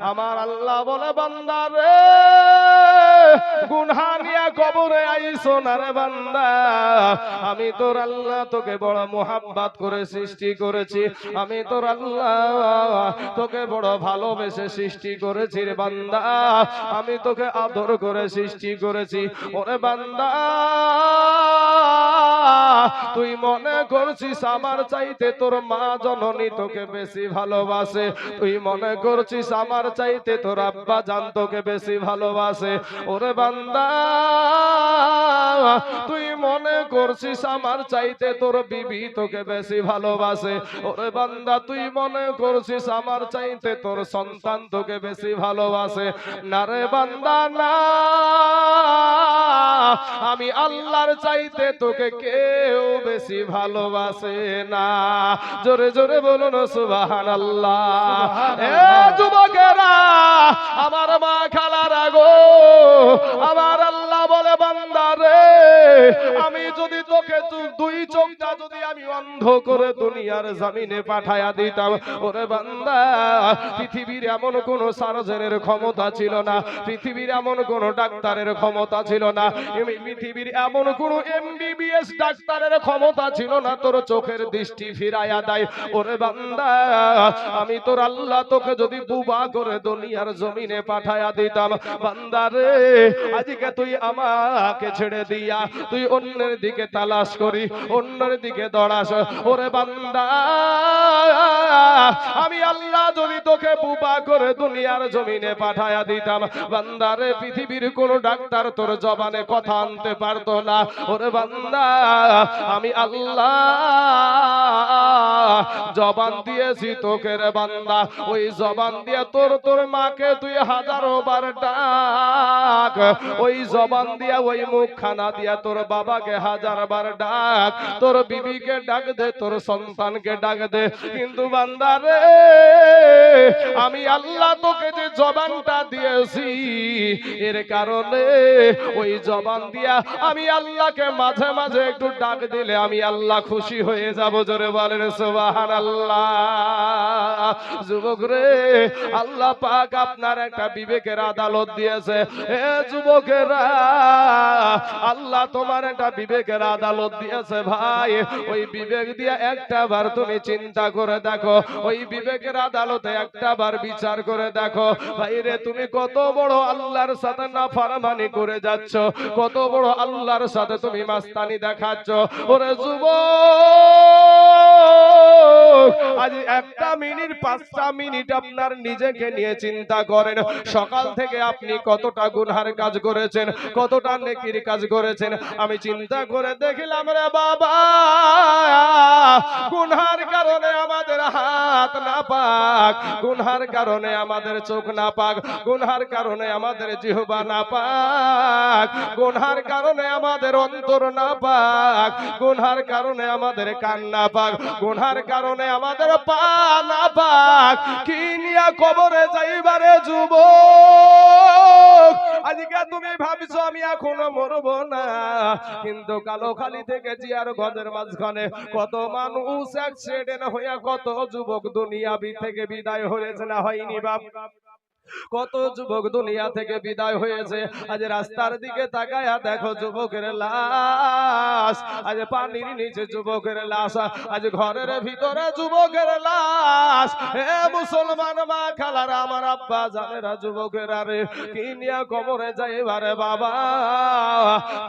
আমার আল্লাহ বলে বান্দা রে গুনাহ নিয়ে কবরে আইছো না রে বান্দা, আমি তোর আল্লাহ তোকে বড় মোহাব্বত করে সৃষ্টি করেছি, আমি তোর আল্লাহ তোকে বড় ভালোবেসে সৃষ্টি করেছি রে বান্দা, আমি তোকে আদর করে সৃষ্টি করেছি। ওরে বান্দা তুই মনে করছিস আমার চাইতে তোর মা জননী তোকে বেশি ভালোবাসে, তুই মনে করছিস আমার চাইতে তোর আব্বা জান তোকে বেশি ভালোবাসে। ওরে বান্দা তুই মনে করছিস আমার চাইতে তোর বিবি তোকে বেশি ভালোবাসে, ওরে বান্দা তুই মনে করছিস আমার চাইতে তোর সন্তান তোকে বেশি ভালোবাসে। না রে বান্দা না, আমি আল্লাহর চাইতে তোকে কেউ বেশি ভালোবাসে না। জোরে জোরে বলুন সুবহানাল্লাহ। এ যুবকেরা আমার মা খালারা গো, আমার আল্লাহ বলে বান্দা রে আমি যদি তোকে দুই চোখটা যদি আমি অন্ধ করে দুনিয়ার জমিনে পাঠায়া দিতাম, ওরে বান্দা পৃথিবীর এমন কোন সার্জনের ক্ষমতা ছিল না, পৃথিবীর এমন কোন ডাক্তারের ক্ষমতা ছিল না, পৃথিবীর এমন কোন এমবিবিএস ডাক্তারের ক্ষমতা ছিল না তোর চোখের দৃষ্টি ফিরাইয়া দেয়। ওরে বান্দা আমি তোর আল্লাহ তোকে যদি বুবা করে দুনিয়ার জমিনে পাঠায়া দিতাম, বান্দা রে আজকে তুই আমাকে ছেড়ে দিয়া তুই অন্যের দিকে তালাশ করি, অন্যের দিকে দৌড়াস। ওরে বান্দা আমি আল্লাহ যদি তোকে বুবা করে দুনিয়ার জমিনে পাঠায়া দিতাম, বান্দা রে পৃথিবীর কোন ডাক্তার তোর জবানে কথা আনতে পারতো না। ওরে বান্দা আমি আল্লাহ জবান দিয়েছি তোকে রে বান্দা, ওই জবান দিয়ে তোর মাকে তুই হাজারো বার ডাক, ওই জবান দিয়া ওই মুখখানা দিয়া তোর বাবাকে হাজার বার ডাক, তোর বিবিকে ডাক দে, তোর সন্তানকে ডাক দে। কিন্তু বান্দা রে আমি আল্লাহ তোকে যে জবানটা দিয়েছি এর কারণে ওই জবান দিয়া আমি আল্লাহকে মাঝে মাঝে একটু ডাক দিলে আমি আল্লাহ খুশি হয়ে যাব। জোরে বলেন সুবহানাল্লাহ। যুবক রে আল্লাহ পাক আপনার একটা বিবেকের আদালত দিয়েছে। এ যুবকেরা আল্লাহ তোমার একটা বিবেকের আদালত দিয়েছে ভাই, ওই বিবেক দিয়ে একটা বার তুমি চিন্তা করে দেখো, ওই বিবেকের আদালতে একটা বার বিচার করে দেখো ভাই রে তুমি কত বড় আল্লাহর সাথে নাফরমানি করে যাচ্ছ, কত বড় আল্লাহর সাথে তুমি মাস্তানি দেখাচ্ছ। ওরে যুবক আজ একটা মিনিট 5টা মিনিট আপনার নিজেকে নিয়ে চিন্তা করেন, সকাল থেকে আপনি কতটা গুনহার কাজ করেছেন, কতটা নেকির কাজ করেছেন। আমি চিন্তা করে দেখলাম রে বাবা গুনহার কারণে আমাদের হাত না পাক, গুনহার কারণে আমাদের চোখ না পাক, গুনহার কারণে আমাদের জিহ্বা না পাক, গুনহার কারণে আমাদের অন্তর না পাক, গুনহার কারণে আমাদের কান না পাক, গুনহার কারণে আমাদের পা না পাক। কি নিয়া কবরে যাইবারে যুবক আজকে তুমি ভাবছো আমি এখনো মরবো না, কিন্তু কালোখালী থেকে জিয়ার গঞ্জের মাঝখানে কত মানুষ অ্যাক্সিডেন্ট হইয়া কত যুবক দুনিয়াবি থেকে বিদায় হয়েছে না হয়নি বাপ? কত যুবক দুনিয়া থেকে বিদায় হয়েছে। আজ রাস্তার দিকে তাকায়া দেখো যুবকের লাশ, আজ পানির নিচে যুবকের লাশ, আজ ঘরের ভিতরে যুবকের লাশ। হে মুসলমান মা খালারা আমার আব্বা জানেরা যুবকেরা রে কি নিয়া কবরে যাইবা রে বাবা,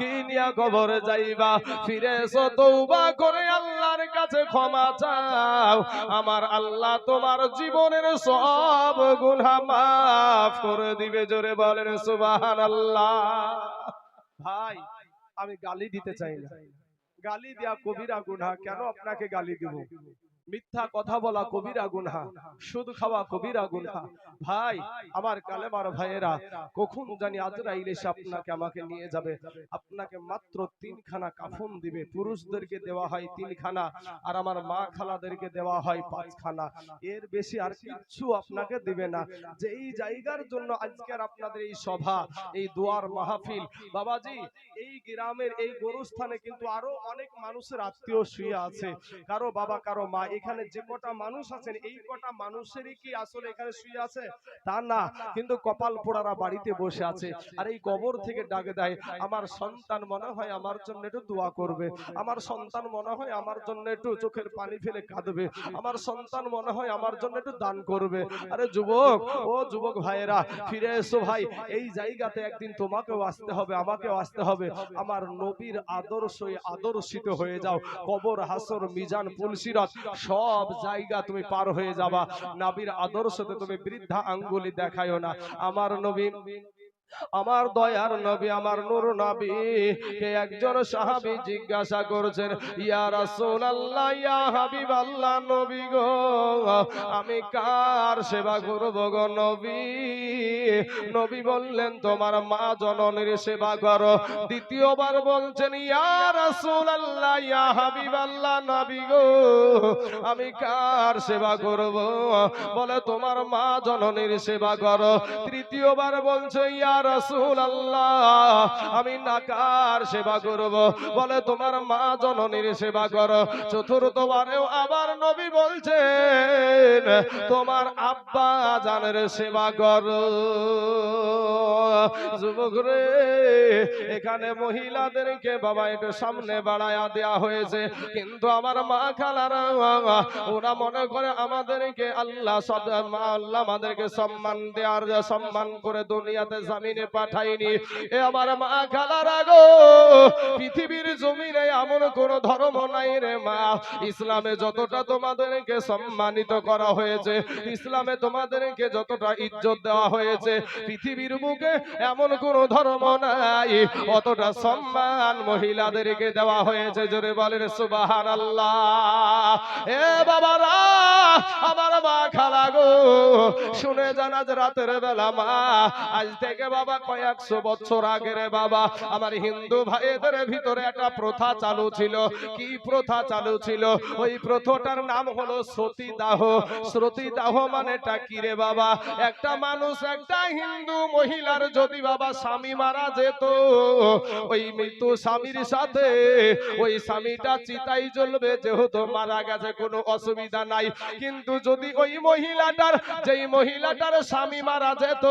কি নিয়া কবরে যাইবা? ফিরে এসো তওবা করে আল্লাহর কাছে ক্ষমা চাও, আমার আল্লাহ তোমার জীবনের সব গুনাহ মাফ করে দিবে। জোরে বলেন সুবহানাল্লাহ। ভাই আমি গালি দিতে চাই না, গালি দেয়া কবিরা গুনাহ। কেন আপনাকে গালি দিব? মিথ্যা কথা বলা কবিরা গুনাহ, সুদ খাওয়া কবিরা গুনাহ। ভাই আমার কালেমার ভাইয়েরা কখন জানি আজরাইল এসে আপনাকে আমাকে নিয়ে যাবে, আপনাকে মাত্র 3খানা কাফন দিবে। পুরুষদেরকে দেওয়া হয় 3খানা আর আমার মা খালাদেরকে দেওয়া হয় 5খানা, এর বেশি আর কিচ্ছু আপনাকে দিবে না। যেই জায়গার জন্য আজকের আপনাদের এই সভা, এই দোয়ার মাহফিল বাবাজি, এই গ্রামের এই গোরস্থানে কিন্তু আরো অনেক মানুষের আত্মীয় শুয়ে আছে, কারো বাবা কারো মা এখানে যে কটা মানুষ আছেন এই কটা মানুষেরই কি আসলে এখানে শুয়ে আছে? তা না, কিন্তু কপাল পোড়ারা বাড়িতে বসে আছে। আর এই কবর থেকে ডাক দেয়, আমার সন্তান মনে হয় আমার জন্য একটু দোয়া করবে, আমার সন্তান মনে হয় আমার জন্য একটু চোখের পানি ফেলে কাঁদবে, আমার সন্তান মনে হয় আমার জন্য একটু দান করবে। আরে যুবক, ও যুবক ভাইয়েরা, ফিরে এসো ভাই। এই জায়গাতে একদিন তোমাকেও আসতে হবে, আমাকেও আসতে হবে। আমার নবীর আদর্শে আদর্শিত হয়ে যাও। কবর, হাসর, মিজান, পুলসিরাত সব জায়গা তুমি পার হয়ে যাবা। নবীর আদর্শতে তুমি বৃদ্ধা আঙ্গুলি দেখায়ও না। আমার নবী, আমার দয়ার নবী, আমার নূর নবী কে একজন সাহাবী জিজ্ঞাসা করেছেন, ইয়া রাসূলুল্লাহ, ইয়া হাবিবাল্লাহ, নবী গো আমি কার সেবা করব গো নবী? নবী বললেন, তোমার মা জননীর সেবা করো। দ্বিতীয়বার বলছেন, ইয়া রাসূলুল্লাহ, ইয়া হাবিবাল্লাহ, নবী গো আমি কার সেবা করব? বলে, তোমার মা জননীর সেবা করো। তৃতীয়বার বলছে, ইয়া রাসূলুল্লাহ আমি না কার সেবা করব? বলে, তোমার মা জননীর সেবা করো। চতুর্থবারেও আবার নবী বলছেন, তোমার আব্বা জানের সেবা করো। যুবক রে, এখানে মহিলাদেরকে বাবা একটু সামনে বাড়ায়া দেয়া হয়েছে, কিন্তু আমার মা খালারা ওরা মনে করে আমাদেরকে আল্লাহ আমাদেরকে সম্মান দেওয়ার, সম্মান করে দুনিয়াতে জমিনে পাঠাইনি। এ আমার মা খালারা গো, পৃথিবীর জমিনে এমন কোন ধর্ম নাই রে মা, ইসলামে যতটা তোমাদেরকে সম্মানিত করা হয়েছে, ইসলামে তোমাদেরকে যতটা ইজ্জত দেওয়া হয়েছে, পৃথিবীর বুকে এমন কোন ধর্ম নাই অতটা সম্মান মহিলাদেরকে দেওয়া হয়েছে। জোরে বলেন সুবহানাল্লাহ। এ বাবারা, আমার মা খালা গো, শুনে জানা যে রাতের বেলা মা, আজ থেকে বাবা কয়েকশো বছর আগে রে বাবা আমার হিন্দু ভাইদের ভিতরে একটা প্রথা চালু ছিল। কি প্রথা চালু ছিল? ওই প্রথাটার নাম হলো সতীদাহ। সতীদাহ মানেটা কি রে বাবা? একটা মানুষ, একটা হিন্দু মহিলার যদি বাবা স্বামী মারা যেত, ওই মৃত্যু স্বামীর সাথে ওই স্বামীটা চিতাই জ্বলবে, যেহেতু মারা গেছে কোনো অসুবিধা নাই। কিন্তু যদি ওই মহিলাটার, যেই মহিলাটার স্বামী মারা যেত,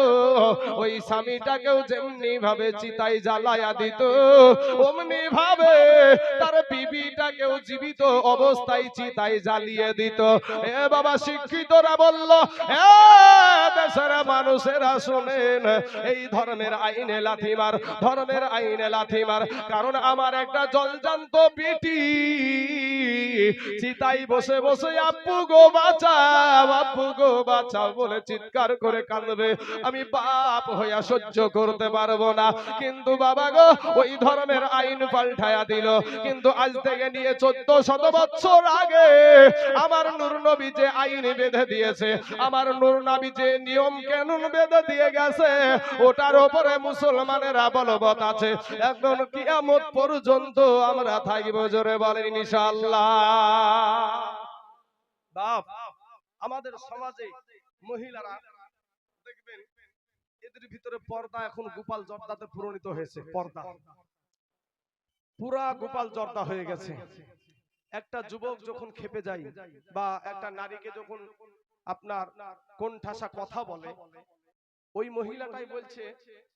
ওই স্বামীটাকেও যেমনি ভাবে চিতাই জ্বালায়া দিত, অমনি ভাবে তার বিবিটাকেও জীবিত অবস্থায় চিতাই জ্বালিয়ে দিত। এ বাবা শিক্ষিতরা বলল, এ দেশের মানুষেরা শুনেন, এই ধর্মের আইনে লাথিমার, ধর্মের আইনে লাথিমার। কারণ আমার একটা জলজান্ত বিটি চিতাই বসে বসে আব্বু গো বাঁচাও, আব্বু গো বাঁচাও বলে চিৎকার করে কাঁদবে। আমি বাপ হইয়া সহ্য করতে পারবো না। কিন্তু বাবা গো, ওই ধর্মের আইন পাল্টায়া দিল। কিন্তু আজ থেকে নিয়ে 1400 বছর আগে আমার নূর নবী যে আইন বেঁধে দিয়েছে, আমার নূর নবী যে নিয়ম কানুন বেঁধে দিয়ে গেছে, ওটার উপরে মুসলমানেরা বলবৎ আছে। এখন কিয়ামত পর্যন্ত আমরা থাকবো। জোরে বলেন ইনশাআল্লাহ। বাপ, আমাদের সমাজে মহিলারা দেখবেন এদের ভিতরে পর্দা এখন গোপাল জর্দাতে পরিণত হয়েছে। পর্দা পুরা গোপাল জর্দা হয়ে গেছে। একটা যুবক যখন খেপে যায় বা একটা নারীকে যখন আপনার কোণঠাসা কথা বলে, ওই মহিলাটাই বলছে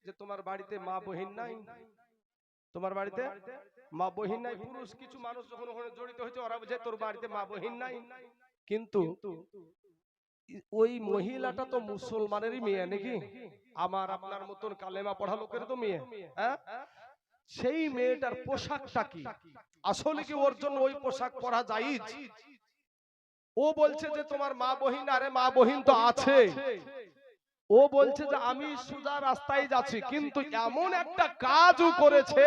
যে তোমার বাড়িতে মা বহিন নাই, তোমার বাড়িতে মা বহিন নাই। পুরুষ কিছু মানুষ যখন ওখানে জড়িত হয়েছে, ওরা বলছে তোর বাড়িতে মা বহিন নাই। কিন্তু ওই মহিলাটা তো মুসলমানেরই মেয়ে নাকি, আমার আপনার মতন কালেমা পড়া লোকের তো মেয়ে। হ্যাঁ, সেই মেয়েটার পোশাকটা কি? আসলে কি ওর জন্য ওই পোশাক পরা জায়েজ? ও বলছে যে তোমার মা বহিন, আরে মা বহিন তো আছে। ও বলছে যে আমি সোজা রাস্তায় যাচ্ছি, কিন্তু এমন একটা কাজও করেছে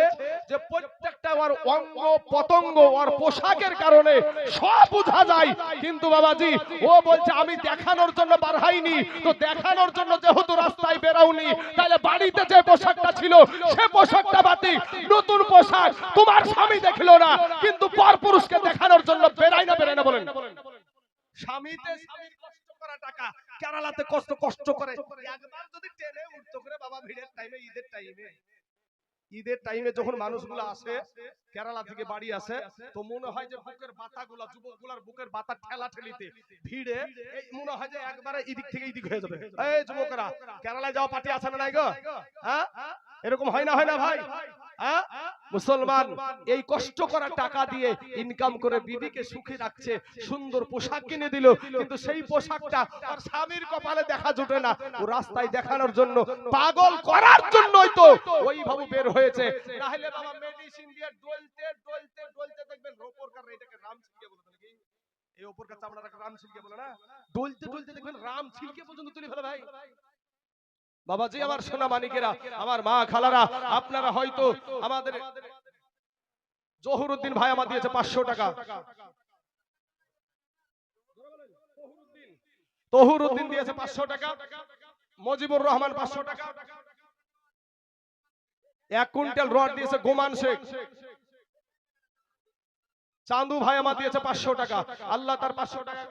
যে প্রত্যেকটা ওর অঙ্গ পতঙ্গ ওর পোশাকের কারণে সব বোঝা যায়। কিন্তু বাবাজি, ও বলছে আমি দেখানোর জন্য বার হইনি, তো দেখানোর জন্য যেহেতু রাস্তায় বেরাওনি, তাহলে বাড়িতে যে পোশাকটা ছিল সে পোশাকটা বাতি, নতুন পোশাক তোমার স্বামী দেখলো না, কিন্তু পরপুরুষকে দেখানোর জন্য বেরাই না, বেরাই না বলেন। স্বামীতে স্বামীর কষ্ট করা টাকা, কেরালাতে কষ্ট করে একবার যদি ট্রেনে উঠতো করে বাবা ভিড়ের টাইমে, ঈদের টাইমে, ঈদের টাইমে যখন মানুষগুলো আসে কেরালা থেকে বাড়ি আসে, তো মনে হয় যে বুকের বাতাগুলা, যুবকগুলার বুকের বাতা ঠেলা ঠেলিতে ভিড়ে এই মনে হয় যে একবারে এদিক থেকে এদিক হয়ে যাবে। এই যুবকরা, কেরালায় যাওয়া পার্টি আছে না নাই গো? হ্যাঁ, এরকম হয় না ভাই? হ্যাঁ, মুসলমান এই কষ্ট করা টাকা দিয়ে ইনকাম করে বিবিকে সুখে রাখছে, সুন্দর পোশাক কিনে দিল, কিন্তু সেই পোশাকটা আর স্বামীর কপালে দেখা জুটে না। ও রাস্তায় দেখানোর জন্য, পাগল করার জন্যই তো ওইভাবে বের হয়েছে। না হলে বাবা মেডিসিন দিয়ে ডলতে ডলতে ডলতে দেখবেন ওপরকার, এটাকে রাম ছিলকে বলে নাকি, এই ওপরকার চামড়াটাকে রাম ছিলকে বলে না, ডলতে ডলতে দেখবেন রাম ছিলকে পর্যন্ত তুলে ফেলে ভাই। বাবাজি, আমার সোনা মানিকেরা, আমার মা খালারা, আপনারা হয়তো আমাদের জহুরুদ্দিন ভাই আমার দিয়েছে 500 টাকা, তহুরুদ্দিন দিয়েছে 500 টাকা, মজিবুর রহমান 500 টাকা, 1 কুইন্টাল রড দিয়েছে গোমান শেখ, চান্দু ভাই আমার দিয়েছে 500 টাকা। আল্লাহ তার 500 টাকা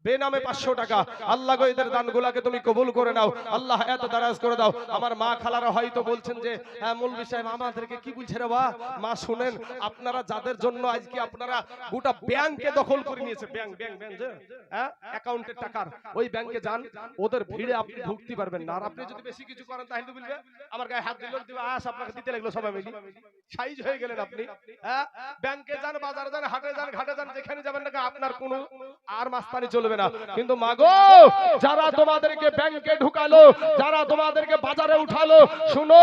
বেনামে 500 টাকা। আল্লাহ গো এদের দানগুলোকে তুমি কবুল করে নাও, আল্লাহ এত দারাজ করে দাও। আমার মা খালারা হয়তো বলছেন যে হ্যাঁ মৌলভী সাহেব আমাদেরকে কি বলছে রে বা? মা শুনেন, আপনারা যাদের জন্য আজকে আপনারা গোটা ব্যাংকে দখল করে নিয়েছে, ব্যাংক যে হ্যাঁ অ্যাকাউন্টের টাকার, ওই ব্যাংকে যান, ওদের ভিড়ে আপনি ঢুকতে পারবেন না। আর আপনি যদি বেশি কিছু করেন তাহলে তো বলবে আমার গায়ে হাত দিল, দিবে আস আপনাকে দিতে লাগলো, সবাই মিলি সাইজ হয়ে গেলেন আপনি। হ্যাঁ, ব্যাংকে যান, বাজারে যান, হাটে যান, ঘাটে যান, যেখানে যাবেন না আপনার কোনো আর মাস্তানি চলবে না। কিন্তু মাগো, যারা তোমাদেরকে ব্যাংকে ঢুকালো, যারা তোমাদেরকে বাজারে উঠালো, শুনো,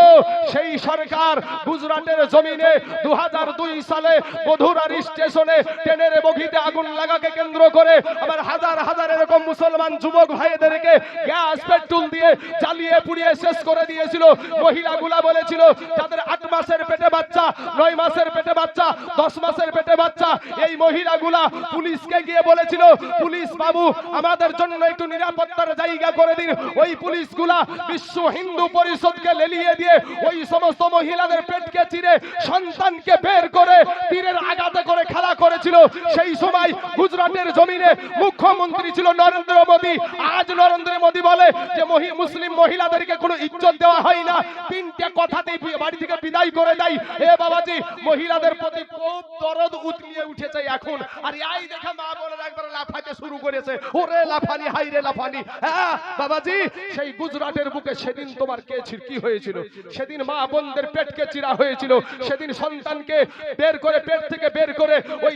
সেই সরকার গুজরাটের জমিনে 2002 সালে বধুরার স্টেশনে ট্রেনের বগিতে আগুন লাগাকে কেন্দ্র করে আবার হাজার হাজার এরকম মুসলমান যুবক ভাইদেরকে গ্যাস পেট্রোল দিয়ে জ্বালিয়ে পুড়িয়ে শেষ করে দিয়েছিল। মহিলাগুলা বলেছিল যাদের 8 মাসের পেটে বাচ্চা, 9 মাসের পেটে বাচ্চা, 10 মাসের পেটে বাচ্চা, এই মহিলাগুলা পুলিশকে গিয়ে বলেছিল, পুলিশ বাবু আমাদের জন্য একটু নিরাপত্তার জায়গা করে দিন। ওই পুলিশগুলা বিশ্ব হিন্দু পরিষদকে লেলিয়ে দিয়ে ওই সমস্ত মহিলাদের পেটকে চিরে সন্তানকে বের করে তীরের আঘাতে করে খেলা করেছিল। সেই সময় গুজরাটের জমিনে মুখ্যমন্ত্রী ছিল নরেন্দ্র মোদী। আজ নরেন্দ্র মোদী বলে যে মুসলিম মহিলাদেরকে কোনো ইজ্জত দেওয়া হয় না, 3টে কথাতেই বাড়ি থেকে বিদায় করে দেয়। এ বাবাজি, মহিলাদের প্রতি খুব দরদ উতলিয়ে উঠেছে এখন। আর এই দেখে মা বোনেরা একবার লাফাতে শুরু করেছে, ওরে লাফানি, হাই রে লাফানি। হ্যাঁ বাবাজি, সেই গুজরাটের বুকে সেদিন তোমার কি হয়েছিল? সেদিন মা বোনদের পেটকে চিরা হয়েছিল, সেদিন সন্তানকে বের করে, পেট থেকে বের করে ওই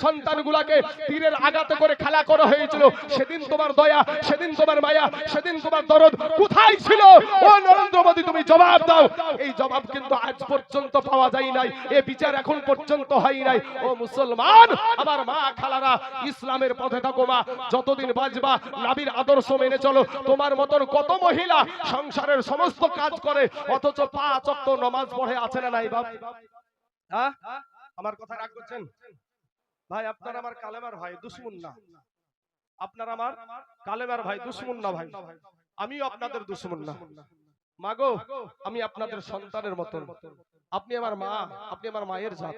সন্তানগুলাকে তীরের আঘাতে করে খেলা করা হয়েছিল। সেদিন তোমার দয়া, সেদিন তোমার মায়া, সেদিন তোমার দরদ কোথায় ছিল? ও নরেন্দ্র মোদী, তুমি জবাব দাও। এই জবাব কিন্তু আজ পর্যন্ত পাওয়া যায় নাই, এ বিচার এখন পর্যন্ত হয় নাই। ও মুসলমান, আমার মা খালারা, ইসলামের পথে থাকো মা, যতদিন বাঁচবা নবীর আদর্শ মেনে চলো। তোমার মতন কত মহিলা সংসারের সমস্ত কাজ করে অথচ 5 ওয়াক্ত নামাজ পড়ে আছে না নাই বাপ? হ্যাঁ, আমার কথা রাগ করছেন ভাই? আপনারা আমার কালেমার ভাই, দুশমন না। আপনারা আমার কালেমার ভাই, দুশমন না ভাই। আমিও আপনাদের দুশমন না। মাগো, আমি আপনাদের সন্তানের মতন, আপনি আমার মা, আপনি আমার মায়ের জাত।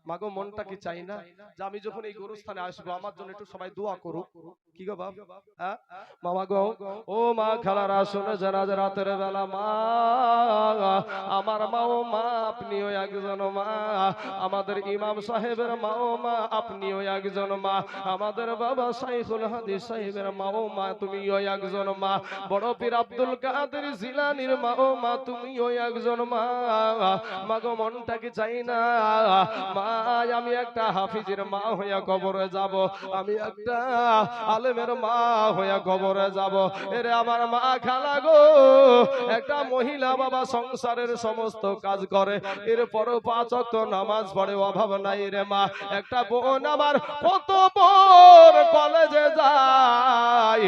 মাগো, মনটা কি চাই না যে আমি যখন এই গরুস্থানে আসবো আমার জন্য একটু সবাই দোয়া করুক? কি গো বাপ? হ্যাঁ মামা গো, ও মা খালারা, শুনে জানাজা রাতের বেলা মা, আমার মাও মা, আপনিও একজন মা, আমাদের ইমাম সাহেবের মাও মা, আপনিও একজন মা, আমাদের বাবা শাইখুল হাদিস সাহেবের মাও মা, তুমিও একজন মা, বড় পীর আব্দুল কাদের জিলানীর মাও মা, তুমিও একজন মা। মাগো, মনটা কি চাই না মা, আমি একটা হাফিজের মা হইয়া কবরে যাব, আমি একটা আলেমের মা হইয়া কবরে যাব। এরে আমার মা খালা গো, একটা মহিলা বাবা সংসারের সমস্ত কাজ করে, এরপরও 5 ওয়াক্ত নামাজ পড়ে, অভাব নাই রে মা। একটা বোন আমার কত বোন কলেজে যায়,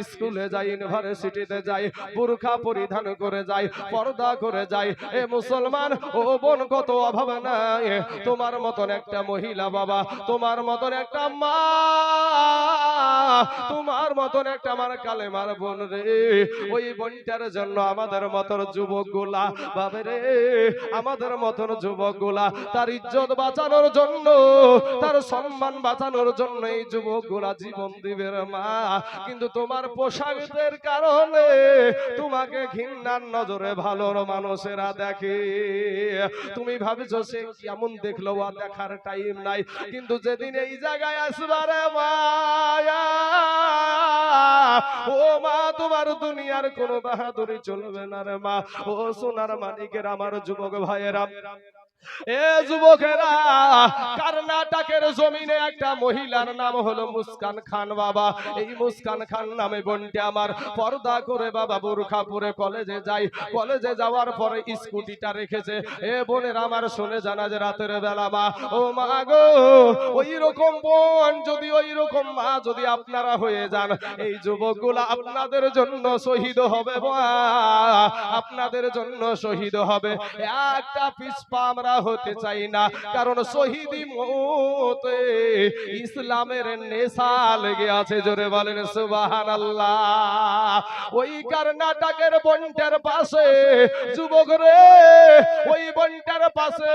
স্কুলে যায়, ইউনিভার্সিটিতে যায়, বুরখা পরিধান করে যায়, পর্দা করে যায়। এ মুসলমান, ও বোন, কত অভাব নাই। তোমার মতন একটা মহিলা বাবা, তোমার মতন একটা মা তোমার মতন একটা আমার কালেমার বোন রে, ওই বোনটার জন্য আমাদের মতন যুবক গুলা বাবে রে, আমাদের মতন যুবক গুলা তার ইজ্জত বাঁচানোর জন্য, তার সম্মান বাঁচানোর জন্য এই যুবক গুলা জীবন দিবে রে মা। কিন্তু তোমার পোশাকের কারণে তোমাকে ঘৃণার নজরে ভালো মানুষেরা দেখে। তুমি ভাবছো সে কেমন দেখলো, আর দেখার টাইম নাই। কিন্তু যেদিন এই জায়গায় আসবারে মায়া, ও মা তোমার দুনিয়ার কোন বাহাদুরি চলবে না রে মা। ও সোনার মানিকের আমার যুবক ভাইয়েরা, এ যুবকেরা, কর্ণাটকের জমিনে একটা মহিলার নাম হলো মুস্কান খান বাবা। এই মুস্কান খান নামে বোনটি আমার পর্দা করে বাবা বুরখা পরে কলেজে যায়। কলেজে যাওয়ার পরে স্কুটিটা রেখেছে। এ বোনের আমার শুনে জানা যে রাতের বেলা মা, ও মা গো, ওই রকম বোন যদি, ওই রকম মা যদি আপনারা হয়ে যান, এই যুবকগুলা আপনাদের জন্য শহীদ হবে মা, আপনাদের জন্য শহীদ হবে। একটা পিছপা আমরা হতে চাই না, কারণ শহীদি মতে ইসলামের নেশা লেগে আছে। জোরে বলেন সুবহানাল্লাহ। ওই কর্ণাটকের বন্টার পাশে যুবক রে, ওই বন্টার পাশে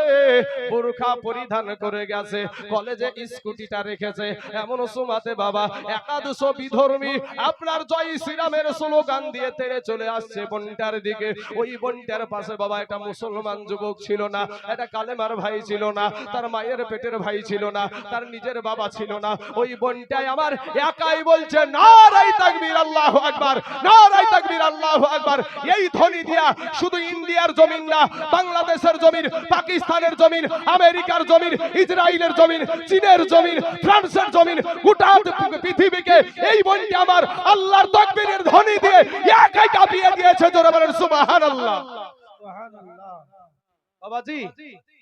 বুরখা পরিধান করে গেছে, কলেজে স্কুটিটা রেখেছে। এমন সুমাতে বাবা একাদশ বিধর্মী আপনার জয় শ্রীরামের স্লোগান দিয়ে তেড়ে চলে আসছে বন্টার দিকে। ওই বন্টার পাশে বাবা একটা মুসলমান যুবক ছিল না, একটা কালেমার ভাই ছিল না, তার মায়ের পেটের ভাই ছিল না, তার নিজের বাবা ছিল না। ওই বোনটাই আমার একাই বলছে নারায়ে তাকবীর আল্লাহু আকবার, নারায়ে তাকবীর আল্লাহু আকবার। এই ধ্বনি দিয়া শুধু ইন্ডিয়ার জমিন না, বাংলাদেশের জমিন, পাকিস্তানের জমিন, আমেরিকার জমিন, ইসরায়েলের জমিন, চীনের জমিন, ফ্রান্সের জমিন, গোটা পৃথিবীকে এই বোনটি আমার আল্লাহর তাকবীরের ধ্বনি দিয়ে একাই কাঁপিয়ে দিয়েছে। জোরে বলেন সুবহানাল্লাহ। সুবহানাল্লাহ বাবাজি।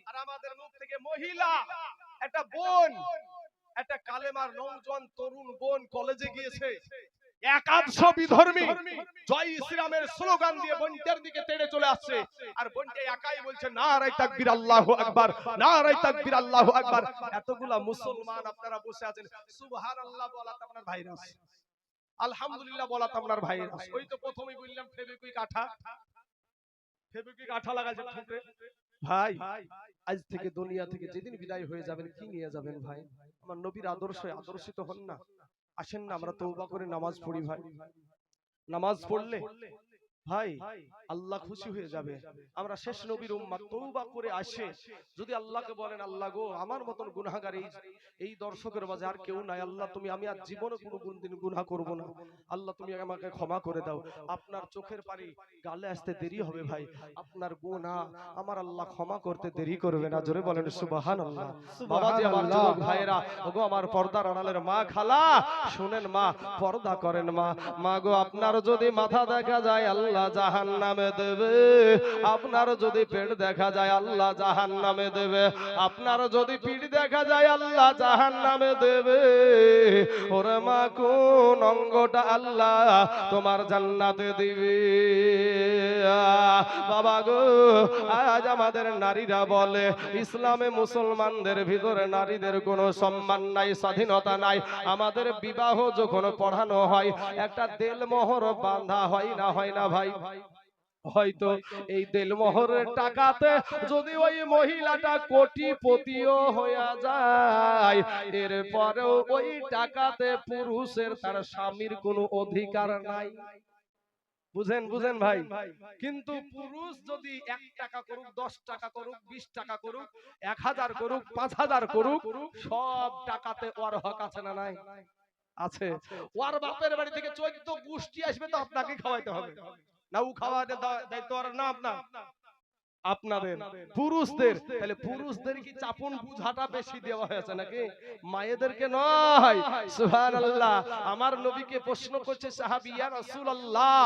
আর আমাদের মুখ থেকে মহিলা একটা বোন, একটা কালেমার নওজোয়ান তরুণ বোন কলেজে গিয়েছে, একাদশ বিধর্মী জয় শ্রীরামের স্লোগান দিয়ে বোনটার দিকে তেড়ে চলে আসছে। আর বোনটা একাই বলছে নারায়ে তাকবীর আল্লাহু আকবার, নারায়ে তাকবীর আল্লাহু আকবার। এতগুলা মুসলমান আপনারা বসে আছেন, সুবহানাল্লাহ বলাতে আপনার ভাইরাস, আলহামদুলিল্লাহ বলাতে আপনার ভাইরাস। ওই তো প্রথমেই বললাম ফেবিকুইক আঠা, ফেবিকুইক আঠা লাগাছে ঠোঁটে। ভাই আজ থেকে দুনিয়া থেকে যেদিন বিদায় হয়ে যাবেন, কি নিয়ে যাবেন ভাই? আমার নবীর আদর্শে আদর্শিত হন না। আসেন না আমরা তওবা করে নামাজ পড়ি ভাই। নামাজ পড়লে ভাই আল্লাহ খুশি হয়ে যাবে। আমরা শেষ নবীর উম্মত, তওবা করে আসে যদি আল্লাহকে বলেন আল্লাহ গো আমার মতন গুনাহগার এই দর্শকের মাঝে আর কেউ নাই, আল্লাহ তুমি, আমি আর জীবনে কোনো দিন গুনাহ করব না, আল্লাহ তুমি আমাকে ক্ষমা করে দাও। আপনার চোখের পানি গালে আসতে দেরি হবে ভাই, আপনার গুনাহ আমার আল্লাহ ক্ষমা করতে দেরি করবে না। জোরে বলেন সুবহানাল্লাহ। বাবাজি আমার যুবক ভাইরা, ওগো আমার পর্দার আড়ালের মা খালা শুনেন, মা পর্দা করেন মা। মা গো আপনার যদি মাথা দেখা যায় আল্লাহ জাহান্নামে দেবে, আপনার যদি পেট দেখা যায় আল্লাহ জাহান্নামে দেবে, আপনার যদি পিঠ দেখা যায় আল্লাহ জাহান্নামে দেবে। ওরে মা কোন অঙ্গটা আল্লাহ তোমার জান্নাতে দিবে? বাবা গো আজ আমাদের নারীরা বলে ইসলামে মুসলমানদের ভিতরে নারীদের কোনো সম্মান নাই, স্বাধীনতা নাই। আমাদের বিবাহ যখন পড়ানো হয় একটা দেলমোহর বাঁধা হয় না, হয় না ভাই? হয়তো এই দেলমোহরের টাকাতে যদি ওই মহিলাটা কোটিপতিও হয়ে যায়, এরপরেও ওই টাকাতে পুরুষের তার স্বামীর কোনো অধিকার নাই। বুঝেন বুঝেন ভাই? কিন্তু পুরুষ যদি 1 টাকা করুক, 10 টাকা করুক, 20 টাকা করুক, 1000 করুক, 5000 করুক, সব টাকাতে ওর হক আছে না নাই? আছে। ওর বাপের বাড়ি থেকে 14 গোষ্ঠী আসবে তো আপনাকে খাওয়াইতে হবে না? ও খাওয়াতে দায়িত্ব আর না আপনাদের পুরুষদের। তাহলে পুরুষদের কি চাপন বুঝাটা বেশি দেওয়া হয়েছে নাকি? মায়েদেরকে নয়। সুবহানাল্লাহ। আমার নবীকে প্রশ্ন করছে সাহাবী, ইয়া রাসূলুল্লাহ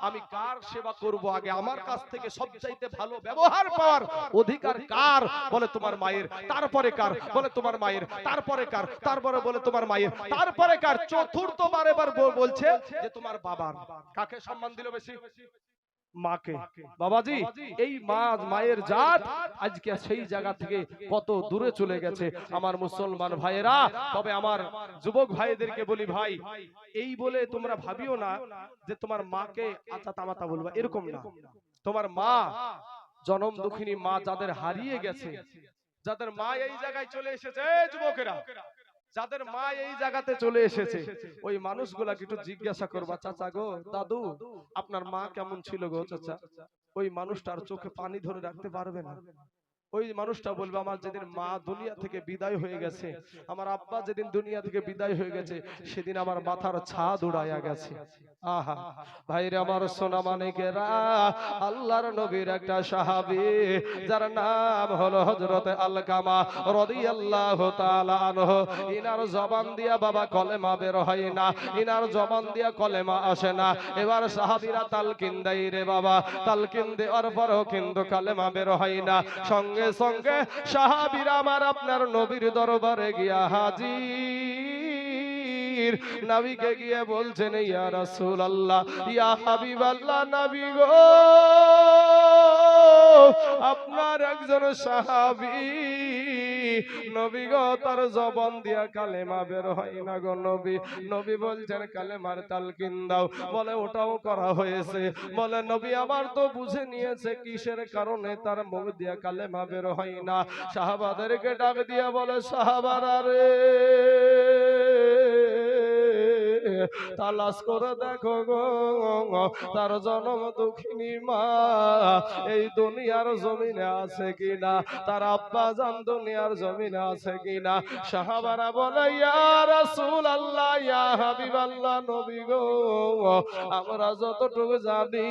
আমি কার সেবা করব? আগে আমার কাছ থেকে সবচাইতে ভালো ব্যবহার পাওয়ার অধিকার কার? বলে তোমার মায়ের। তারপরে কার? বলে তোমার মায়ের। তারপরে কার? তারপরে বলে তোমার মায়ের। তারপরে কার? চতুর্থবার এবার বলছে যে তোমার বাবার। কাকে সম্মান দিল বেশি? মাকে। বাবাজি, এই মা, মায়ের জাত আজকে সেই জায়গা থেকে কত দূরে চলে গেছে আমার মুসলমান ভাইয়েরা। তবে আমার যুবক ভাইদেরকে বলি, ভাই এই বলে তোমরা ভাবিও না যে তোমার মাকে আতা তামাতা বলবা, এরকম না। তোমার মা জনম দুঃখিনী মা যাদের হারিয়ে গেছে, যাদের মা এই জায়গায় চলে এসেছে, যুবকেরা যাদের মা এই জায়গাতে চলে এসেছে, ওই মানুষগুলাকে একটু জিজ্ঞাসা করবা, চাচা গো, দাদু, আপনার মা কেমন ছিল গো চাচা? ওই মানুষটার চোখে পানি ধরে রাখতে পারবে না। ওই মানুষটা বলবে, আমার যেদিন মা দুনিয়া থেকে বিদায় হয়ে গেছে, আমার আব্বা যেদিন দুনিয়া থেকে বিদায় হয়ে গেছে, সেদিন আমার মাথার ছাদ উড়াইয়া গেছে। আহা ভাইরে আমার সোনা মানিকেরা, আল্লাহর নবীর একটা সাহাবী যার নাম হলো হযরত আলকামা রাদিয়াল্লাহু তাআলা আনহু, ইনার জবান দিয়া বাবা কলেমা বের হয় না, ইনার জবান দিয়া কলেমা আসে না। এবার সাহাবীরা তালকিন দেয় রে বাবা, তালকিন দেওয়ার পরও কিন্তু কলেমা বের হয় না। সঙ্গে সঙ্গে সাহাবীরা আমার আপনার নবীর দরবারে গিয়া হাজির। নবীকে গিয়ে বলছেন, ইয়া রাসূলুল্লাহ, ইয়া হাবিবাল্লাহ, নবী গো, আপনার একজন সাহাবী, নবী গো, তার জবান দিয়া কালেমা বের হয় না গো নবী। নবী বলছেন, কালেমার তালকিন দাও। বলে, ওটাও করা হয়েছে। বলে, নবী আমার তো বুঝে নিয়েছে কিসের কারণে তার মুখ দিয়া কালেমা বের হয় না। সাহাবাদেরকে ডাক দিয়া বলে, সাহাবারা রে, তালাশ করে দেখো গো, তার জনম দুঃখিনী মা এই দুনিয়ার জমিনে আছে কিনা, তার আব্বা জান দুনিয়ার জমিনে আছে কিনা। সাহাবারা বলে, ইয়া রাসূলুল্লাহ, ইয়া হাবিবাল্লাহ, নবী গো, আমরা যতটুকু জানি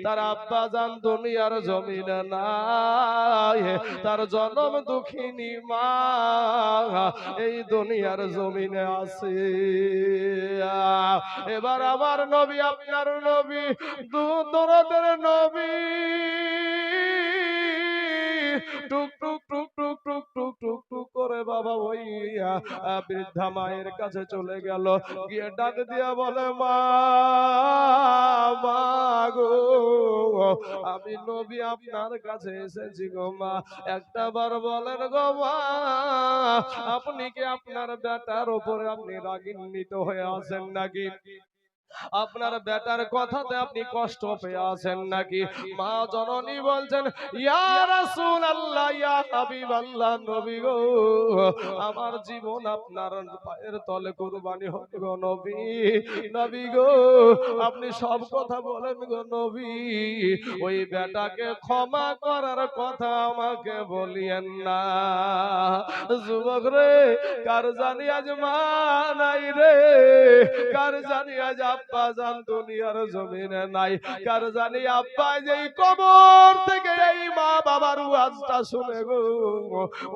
তার আব্বা জান দুনিয়ার জমিনে নাই, তার জনম দুঃখিনী মা এই দুনিয়ার জমিনে আছে। এবার আমার নবী, আপনার নবী, দূরের নবী, টুক টুক টুক টুক টুক টুক টুক টুক করে বাবা ওই বৃদ্ধা মায়ের কাছে চলে গেল। গিয়ে ডাক দিয়া বলে, মা, মা গো, আমি নবী আপনার কাছে এসেছি গো মা, একটা বার বলেন গো মা, আপনি কি আপনার বেটার উপরে আপনি রাগান্বিত হয়ে আছেন নাকি? আপনার বেটার কথাতে আপনি কষ্ট পেয়ে আছেন নাকি? মা জননী বলছেন, ইয়া রাসূলুল্লাহ, ইয়া হাবিবাল্লাহ, নবী গো, আমার জীবন আপনার পায়ের তলে কুরবানি হোক গো নবী। নবী গো, আপনি সব কথা বলেন গো নবী, ওই বেটাকে ক্ষমা করার কথা আমাকে বলিয়েন না। যুবক রে, কার জানি আজ মা নাই রে, কার জানি আজ আব্বা জান দুনিয়ার জমিনে নাই, কার জানি আব্বা যেই কবর থেকে এই মা বাবার ওয়াজটা শুনে গো,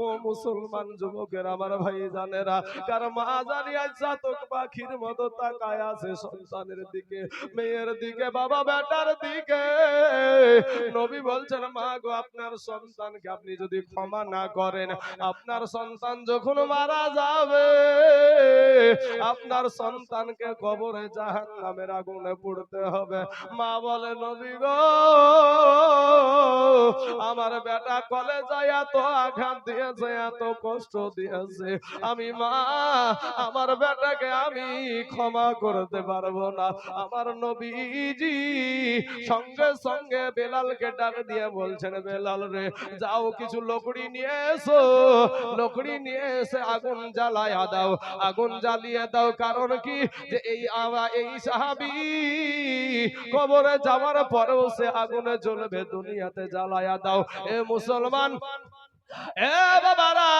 ও মুসলমান যুবকের আমার ভাই জানেরা, কার মা জানি আজ জাতক পাখির মতো তাকায় আছে সন্তানের দিকে, মেয়ের দিকে, বাবা বেটার দিকে। নবী বলছেন, মা গো, আপনার সন্তানকে আপনি যদি ক্ষমা না করেন, আপনার সন্তান যখন মারা যাবে, আপনার সন্তানকে কবরে জাহান্নামের আগুনে পুড়তে হবে। মা বলে, নবী গো, আমার বেটা কলেজায় এত আঘাত দিয়েছে, এত কষ্ট দিয়েছে, আমি মা আমার বেটাকে আমি ক্ষমা করতে পারবো না। আমার নবীজি সঙ্গে সঙ্গে বেলালকে ডাক দিয়ে বলছেন, বেলাল রে, যাও কিছু লকড়ি নিয়ে এসো, লকড়ি নিয়ে এসে আগুন জ্বালায়া দাও, আগুন জ্বালিয়ে দাও। কারণ কি, যে এই সাহাবী কবরে যাওয়ার পরেও সে আগুনে জ্বলবে, দুনিয়াতে জ্বালায়া দাও। এ মুসলমান, এ বাবারা,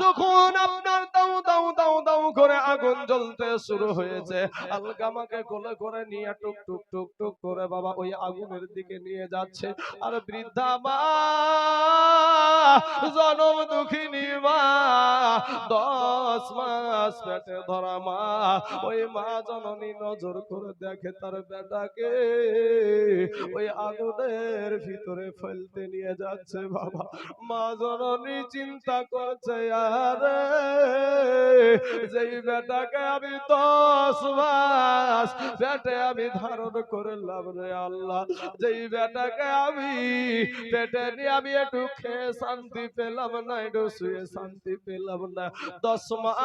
যখন আপনার দাও দাও দাও দাও করে আগুন জ্বলতে শুরু হয়েছে, আলকামাকে কোলে করে নিয়ে টুক টুক টুক টুক করে বাবা ওই আগুনের দিকে নিয়ে যাচ্ছে। আর বৃদ্ধা মা, জনম দুঃখিনী মা, 10 মাস পেটে ধরা মা, ওই মা জননী নজর করে দেখে তার বেটাকে ওই আগুনের ভিতরে ফেলতে নিয়ে যাচ্ছে। বাবা, মা জননী জননী চিন্তা করছে আরে যেই বেটাকে আমি 10 মাস পেটে আমি ধারণ করলাম রে আল্লাহ, যেই বেটাকে আমি পেটে নিয়ে আমি একটু খেয়ে শান্তি পেলাম না, একটু শুয়ে শান্তি পেলাম না, 10 মাস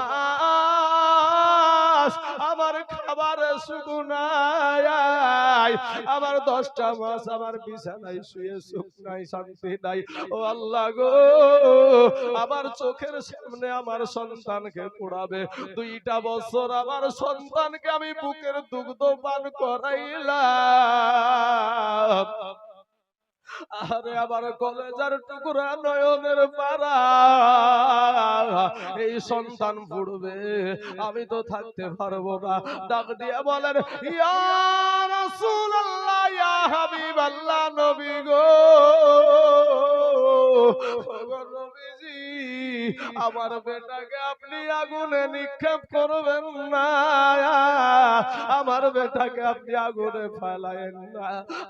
আমার খাবারে শুকনায়, আমার 10টা মাস আমার বিছানায় শুয়ে সুখ নাই, শান্তি নাই। ও আল্লাহ গো, আমার চোখের সামনে আমার সন্তানকে পোড়াবে, 2টা বছর আমার সন্তানকে আমি বুকের দুগ্ধ পান করাইলাম, আরে আমার কলেজার টুকরা নয়নের পারা এই সন্তান পড়বে, আমি তো থাকতে পারবো না। ডাক দিয়ে বলেন ইয়া রাসূলুল্লাহ, ইয়া হাবিবাল্লাহ, নবী গো, ওগো নবীজি, আমার বেটাকে আপনি আগুনে নিক্ষেপ করবেন না, আমার বেটাকে আপনি আগুনে ফেলায়েন না,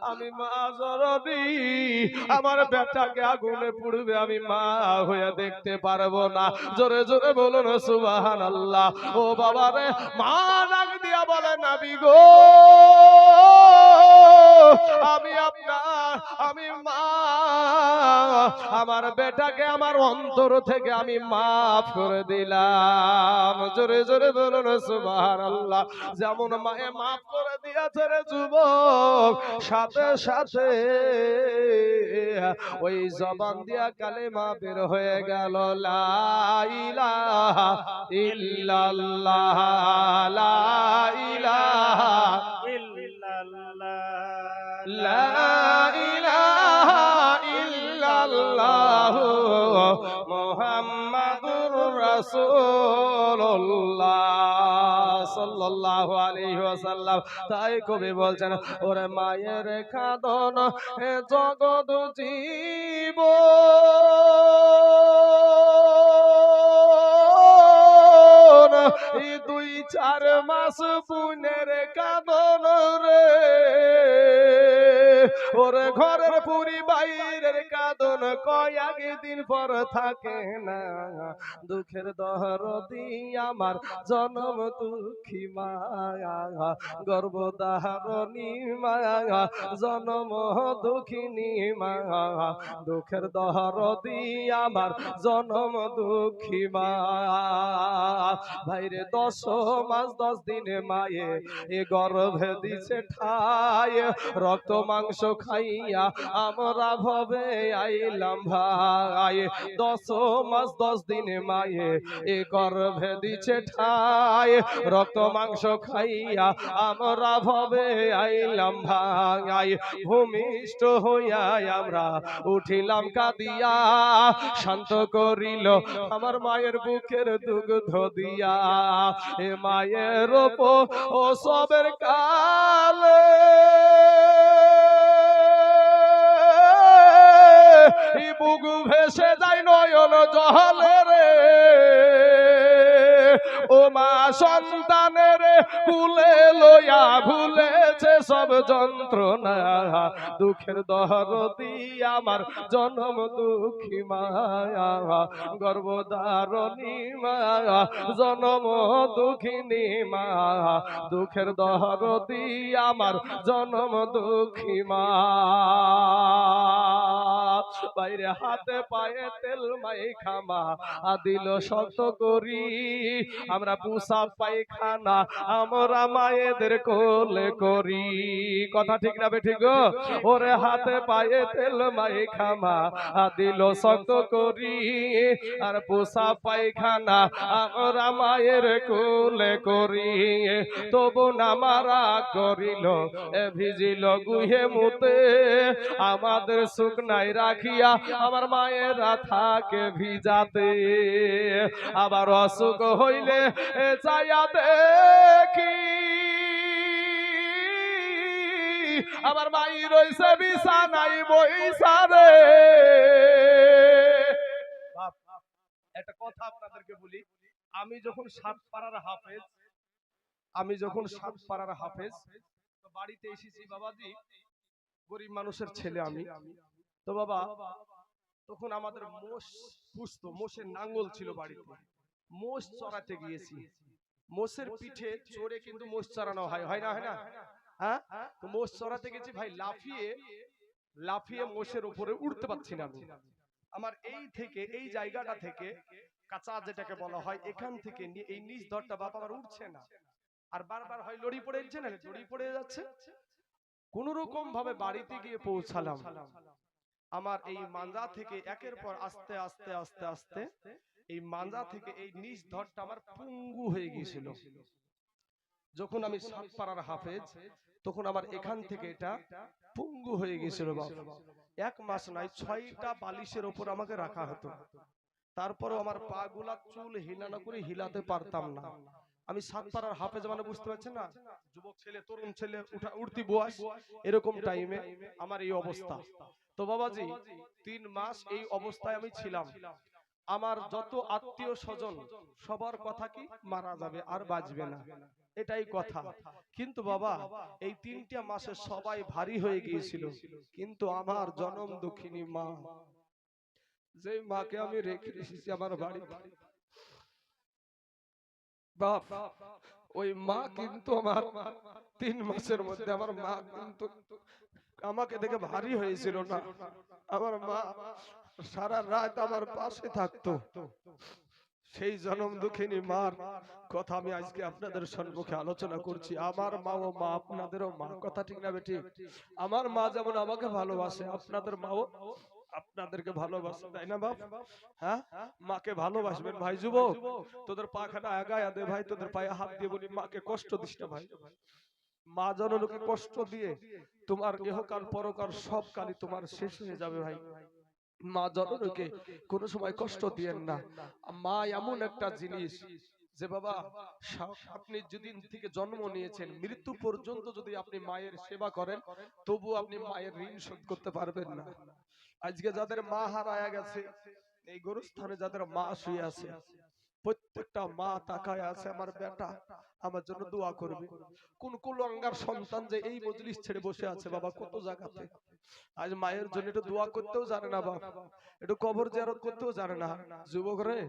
আমি মা জননী, আমার বেটাকে আগুনে পুড়বে, আমি মা হয়ে দেখতে পারবো না। জোরে জোরে বলুন সুবহানাল্লাহ। ও বাবা রে, মা ডাক দিয়া বলে নবী গো, আমি আপনার, আমি মা, আমার বেটাকে আমার অন্তর থেকে আমি মাফ করে দিলাম। জোরে জোরে বলুন সুবহানাল্লাহ। যেমন মায়ে মাফ করে দিয়েছে রে যুবক, সাথে সাথে ওই জবান দিয়া কালেমা বের হয়ে গেল, লা ইলাহা ইল্লাল্লাহ, লা ইলাহা ইল্লাল্লাহ, লা ইলাহা ইল্লাল্লাহ মুহাম্মাদুর রাসূলুল্লাহ সাল্লাল্লাহু আলাইহি ওয়াসাল্লাম। তাই কবি বলছেন, ওরে মায়ের খাদন হে জগৎ জীব, এই 2-4 মাস পুনের কাঁদন রে, ওরে ঘরের পুরি বাইরের কাঁদন কয়েকদিন পর থাকে না, দুঃখের দরদি আমার জনম দুঃখী মায়া, গর্ভধারণী মায়া, জনম দুঃখিনী মায়া, দুঃখের দরদি আমার জনম দুঃখী মায়া। ভাইরে 10 মাস 10 দিনে মায়ে এ গর্ভে দিছে ঠাই, রক্ত মাংস খাইয়া আমরা ভবে আইলাম ভাই, 10 মাস 10 দিনে মায়ে এ গর্ভে দিছে ঠাই, রক্ত মাংস খাইয়া আমরা ভবে আইলাম ভাই, ভূমিষ্ঠ হইয়া আমরা উঠিলাম কাঁদিয়া, শান্ত করিল আমার মায়ের বুকের দুগ্ধ দিয়া, এ মায়ের ও সবের কালে বুক ভেসে যায় নয়ন জলে রে, ও মা সন্তানের কুলে লইয়া ভুলেছে সব যন্ত্রণা, দুঃখের দরদি আমার জনম দুঃখী মায়া, গর্ভধারণী মায়া, জনম দুঃখিনী মায়া, দুঃখের দরদি আমার জনম দুঃখী মা। বাইরে হাতে পায়ে তেল মাইখামা দিল শত করি, আমরা পুষা পায়খানা আমরা মায়েদের কোলে করি, কথা ঠিক না বেঠিক? ওরে হাতে পায়ে তেল মাইখামা দিল শত করি, আর পুষা পায়খানা আমরা মায়ের কোলে করি, তবু নামারা করিল ভিজিল গুহে মুতে, আমাদের সুখ নাই রাখিয়া আমার মায়েরা থাকে ভিজাতে, আবার অসুখ হইলে চাইয়া দেখি আমার মাই রইছে বিছানায় বইসা রে। একটা কথা আপনাদেরকে বলি, আমি যখন 7 পাড়ার হাফেজ, তো বাড়িতে এসেছি বাবাজি, গরিব মানুষের ছেলে আমি, তো বাবা, তখন আমাদের মোষ পুষতো, মোষের নাঙ্গল ছিল বাড়িতে, মোষ চড়াতে গিয়েছি। মোষের পিঠে চড়ে কিন্তু মোষ চড়ানো হয়, হয় না, হয় না? হ্যাঁ, তো মোষ চড়াতে গেছি ভাই, লাফিয়ে লাফিয়ে মোষের উপরে উঠতে পারছি না আমি। আমার এই থেকে, এই জায়গাটা থেকে, কাঁচা যেটাকে বলা হয়, এখান থেকে নিয়ে এই নিচ ধরটা বাপ আমার উঠছে না, আর বারবার হয় লড়ি পড়ে যাচ্ছে না, লড়ি পড়ে যাচ্ছে। কোন রকম ভাবে বাড়িতে গিয়ে পৌঁছালাম। আমার এই মাঞ্জা থেকে একের পর আস্তে আস্তে আস্তে আস্তে এই মাঞ্জা থেকে এই নিচ ধরটা আমার পঙ্গু হয়ে গিয়েছিল। যখন আমি সাতপাড়ার হাফেজ, তখন আমার এখান থেকে এটা পঙ্গু হয়ে গিয়েছিল বাপ। 1 মাস নাই 6টা বালিশের উপর আমাকে রাখা হতো, তারপরও আমার পা গুলা চুল হিলানো করে হিলাতে পারতাম না। আমি সাতপাড়ার হাফেজ মানে বুঝতে পারছেন না, যুবক ছেলে, তরুণ ছেলে, উঠতি বয়স, এরকম টাইমে আমার এই অবস্থা। তো বাবাজি 3 মাস এই অবস্থায় আমি ছিলাম। আমার যত আত্মীয় স্বজন সবার কথা কি, মারা যাবে আর বাঁচবে না, এটাই কথা। কিন্তু বাবা এই 3টা মাসে সবাই ভারী হয়ে গিয়েছিল, কিন্তু আমার জনম দুঃখিনী মা, যে মাকে আমি রেখে এসেছি আমার বাড়িতে বাপ, ওই মা কিন্তু আমার 3 মাসের মধ্যে আমার মা কিন্তু আমাকে দেখে ভারী হয়েছিল না। আমার মা সারা রাত আমার পাশে থাকতো। সেই জনম দুঃখিনী মার কথা আমি আজকে আপনাদের সম্মুখে আলোচনা করছি। আমার মা ও মা আপনাদেরও মা, কথা ঠিক না বেটি? আমার মা যেমন আমাকে ভালোবাসে, আপনাদের মাও আপনাদেরকে ভালোবাসে, তাই না বাপ? হ্যাঁ, মাকে ভালোবাসবেন ভাই। যুবক, তোদের পাখানা আগায় দে ভাই, তোদের পায়ে হাত দিয়ে বলি, মাকে কষ্ট দিস না ভাই। মা জননীকে কষ্ট দিয়ে তোমার ইহকাল পরকাল সব কালই তোমার শেষ হয়ে যাবে ভাই। মা জননীকে কোনো সময় কষ্ট দিয়েন না। মা এমন একটা জিনিস যে বাবা, আপনি যেদিন থেকে জন্ম নিয়েছেন মৃত্যু পর্যন্ত যদি আপনি মায়ের সেবা করেন, তবু আপনি মায়ের ঋণ শোধ করতে পারবেন না। আজকে যাদের মা হারায়া গেছে, এই গোরস্থানে যাদের মা শুয়ে আছে, প্রত্যেকটা মা তাকায় আছে, আমার বেটা আমার জন্য দোয়া করবে। কোন কুলাঙ্গার সন্তান যে এই মজলিস ছেড়ে বসে আছে বাবা, কত জায়গাতে আজ মায়ের জন্য একটু দোয়া করতেও জানে না বাপ, একটু কবর জিয়ারত করতেও জানে না। যুবক রে,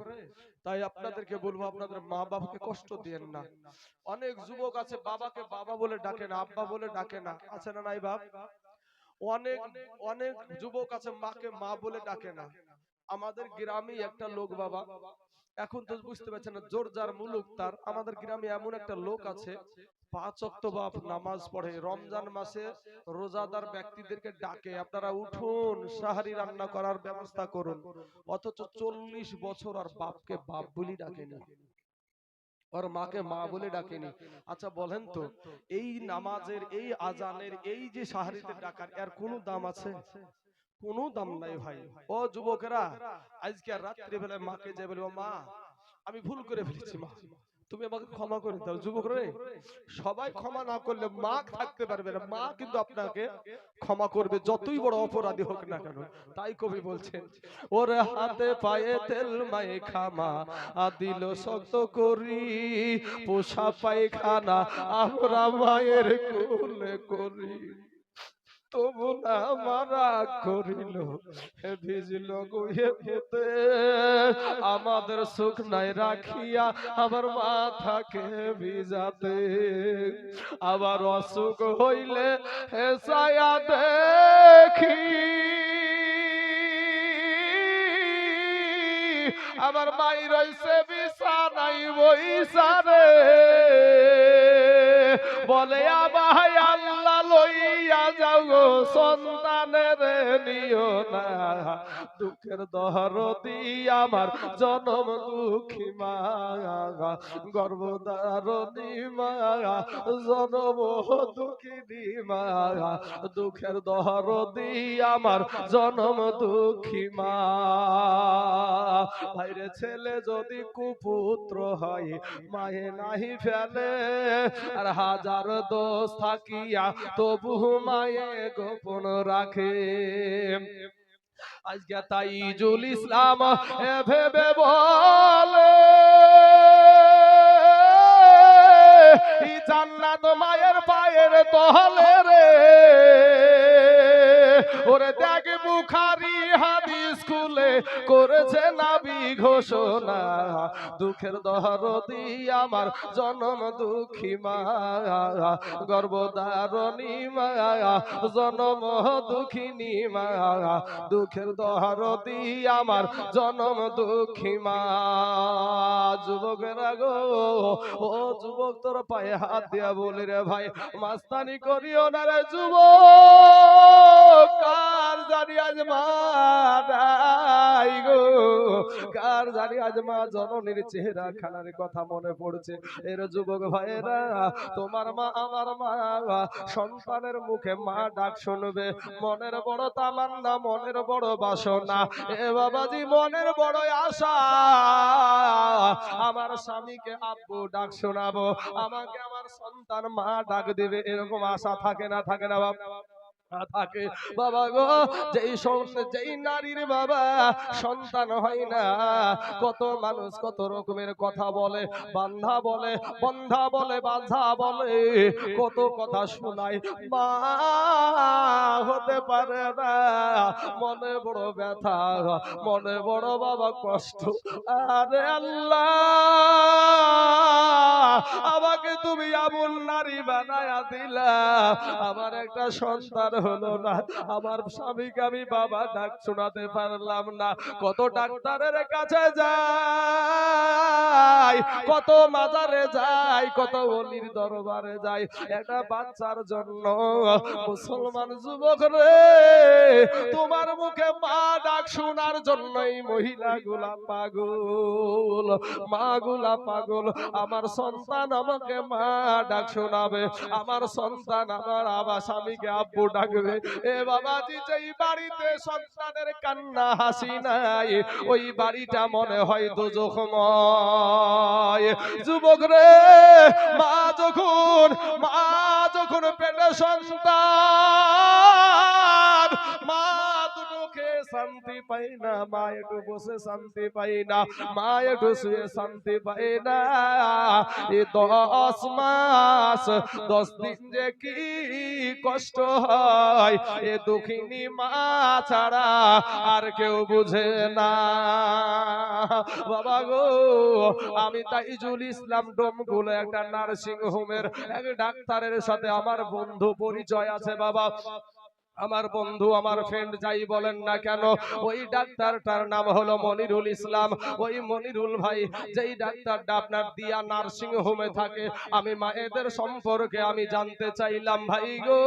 তাই আপনাদেরকে বলবো, আপনাদের মা বাবাকে কষ্ট দিয়েন না। অনেক যুবক আছে বাবাকে বাবা বলে ডাকে না, আব্বা বলে ডাকে না, আছে না নাই বাপ? অনেক অনেক যুবক আছে মাকে মা বলে ডাকে না। আমাদের গ্রামে একটা লোক বাবা, এখন তো বুঝতে পারছেন না, জোর যার মুলুক তার। আমাদের গ্রামে এমন একটা লোক আছে 5 ওয়াক্ত বাপ নামাজ পড়ে, রমজান মাসে রোজাদার ব্যক্তিদেরকে ডাকে, আপনারা উঠুন সাহারি রান্না করার ব্যবস্থা করুন, অথচ 40 বছর আর বাপকে বাপ বলি ডাকেনি, আর মাকে মা বলে ডাকেনি। আচ্ছা বলেন তো, এই নামাজের, এই আজানের, এই যে সাহারিতে ডাকার, এর কোনো দাম আছে? কোনো দাম নাই ভাই। ও যুবকেরা, আজকে রাত্রি বেলায় মাকে যে বলবো, মা আমি ভুল করে ফেলেছি, মা তুমি আমাকে ক্ষমা করে দাও। যুবক রে, সবাই ক্ষমা না করলে মা থাকতে পারবে না, মা কিন্তু আপনাকে ক্ষমা করবে যতই বড় অপরাধী হোক না কেন। তাই কবি বলছেন, ওরে হাতে পায়ে তেল মায়ে খামা দিল শক্ত করি, পোষা পায়খানা আমরা মায়ের কোলে করি, তবু না মারা করিল ভিজিল গুয়ে ভূতে, আমাদের সুখ নাই রাখিয়া আবার মাথাকে ভিজাতে, আবার অসুখ হইলে হেসায়া দেখি, আবার মাই রইছে বিছানাই বইসারে, বলে আমায় আল্লাহ লইয়া যাও গো সন্তানের নিও না, দুঃখের দরদি আমার জনম দুঃখী মা, গর্ভধারণী মা, জনম দুঃখিনী মা, দুঃখের দরদি আমার জনম দুঃখী মা। ভাইরে, ছেলে যদি কুপুত্র হয় মায়ে নাহি ফেলে, আর হাজার দোষ থাকিয়া তবু মায়ে গোপন রাখে। আজকে তাইজুল ইসলাম ভেবে বলে, জান্নাত মায়ের পায়ের তলে রে, ওরে দেখ বুখারী হাদিস খুলে করেছে নবী ঘোষণা, দুঃখের দরদি আমার জনম দুঃখী মা, গর্ভধারণী মা, জনম দুঃখিনী মা, দুঃখের দরদি আমার জনম দুঃখী মা। যুবকেরা গো, ও যুবক তোর পায়ে হাত দিয়া বলি রে ভাই, মাস্তানি করিও না রে যুবক। কার জানি আজ মা নাই গো, কার জানি আজ মা জননীর চেহারা খানার কথা মনে পড়ছে। এর যুবক ভাইরা, তোমার মা আমার মা, সন্তানের মুখে মা ডাক শুনবে, মনের বড় তামান্না, মনের বড় বাসনা, এ বাবাজি মনের বড় আশা, আমার স্বামীকে আব্বু ডাক শোনাবো, আমাকে আমার সন্তান মা ডাক দিবে, এরকম আশা থাকে না? থাকে না বাবা? থাকে বাবা গো। যেই নারীর বাবা সন্তান হয় না, কত মানুষ কত রকমের কথা বলে, বান্ধা বলে, বন্ধা বলে, বাধা বলে, কত কথা শোনায়, মা হতে পারে না, মনে বড় ব্যথা, মনে বড় বাবা কষ্ট। আরে আল্লাহ, আমাকে তুমি এমন নারী বানায়া দিলা, আমার একটা সন্তান হলো না, আমার স্বামীকে আমি বাবা ডাক শোনাতে পারলাম না। কত ডাক্তারের কাছে যাই, কত মাজারে যাই, কত ওলির দরবারে যাই, একটা বাচ্চার জন্য। মুসলমান যুবক রে, তোমার মুখে মা ডাক শোনার জন্যই মহিলাগুলা পাগল, মাগুলা পাগল। আমার সন্তান আমাকে মা ডাক শোনাবে, আমার সন্তান আমার আবার স্বামীকে আব্বু ডাকবে। এ বাবাজি, যেই বাড়িতে সন্তানের কান্না হাসি নাই, ওই বাড়িটা মনে হয় দোজখময়। যুবক রে, মা যখন পেটে সন্তান, মা দুটোকে শান্তি পাই না, মা একটু বসে শান্তি পাই না, মা একটু শুয়ে শান্তি পাই না। এই 10 মাস 10 দিন যে কি কষ্ট হয়, এ দুঃখিনী মা ছাড়া আর কেউ বুঝে না বাবা গো। আমি তাইজুল ইসলাম ডোমগুলো একটা নার্সিং হোমের এক ডাক্তারের সাথে আমার বন্ধু পরিচয় আছে বাবা। আমার বন্ধু, আমার ফ্রেন্ড যাই বলেন না কেন, ওই ডাক্তারটার নাম হলো মনিরুল ইসলাম। ওই মনিরুল ভাই যেই ডাক্তারটা আপনার দিয়া নার্সিং হোমে থাকে, আমি মায়েদের সম্পর্কে আমি জানতে চাইলাম, ভাই গো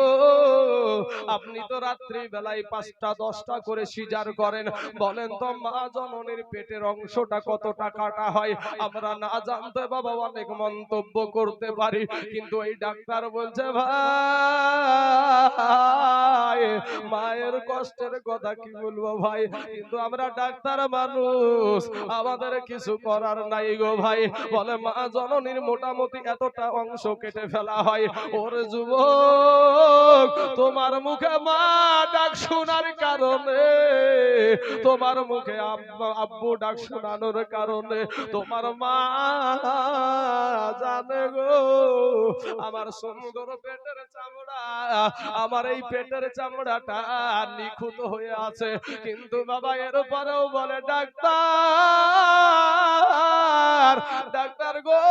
আপনি তো রাত্রি বেলায় 5টা 10টা করে সিজার করেন, বলেন তো মা জননীর পেটের অংশটা কতটা কাটা হয়? আমরা না জানতে বাবা অনেক মন্তব্য করতে পারি, কিন্তু এই ডাক্তার বলছে ভাই মায়ের কষ্টের কথা কি বলবো ভাই, কিন্তু আমরা ডাক্তার মানুষ, আমাদের কিছু করার নাই গো ভাই। বলে মা জননীর মোটামুটি এতটা অংশ কেটে ফেলা হয়। ওরে যুবক, তোমার মুখে মা ডাক শোনার কারণে, তোমার মুখে আব্বু ডাক শোনানোর কারণে তোমার মা জানে গো আমার সুন্দর পেটের চামড়া, আমার এই পেটের চামড়াটা নিখুঁত হয়ে আছে, কিন্তু বাবা এরপরেও বলে ডাক্তার, ডাক্তার গো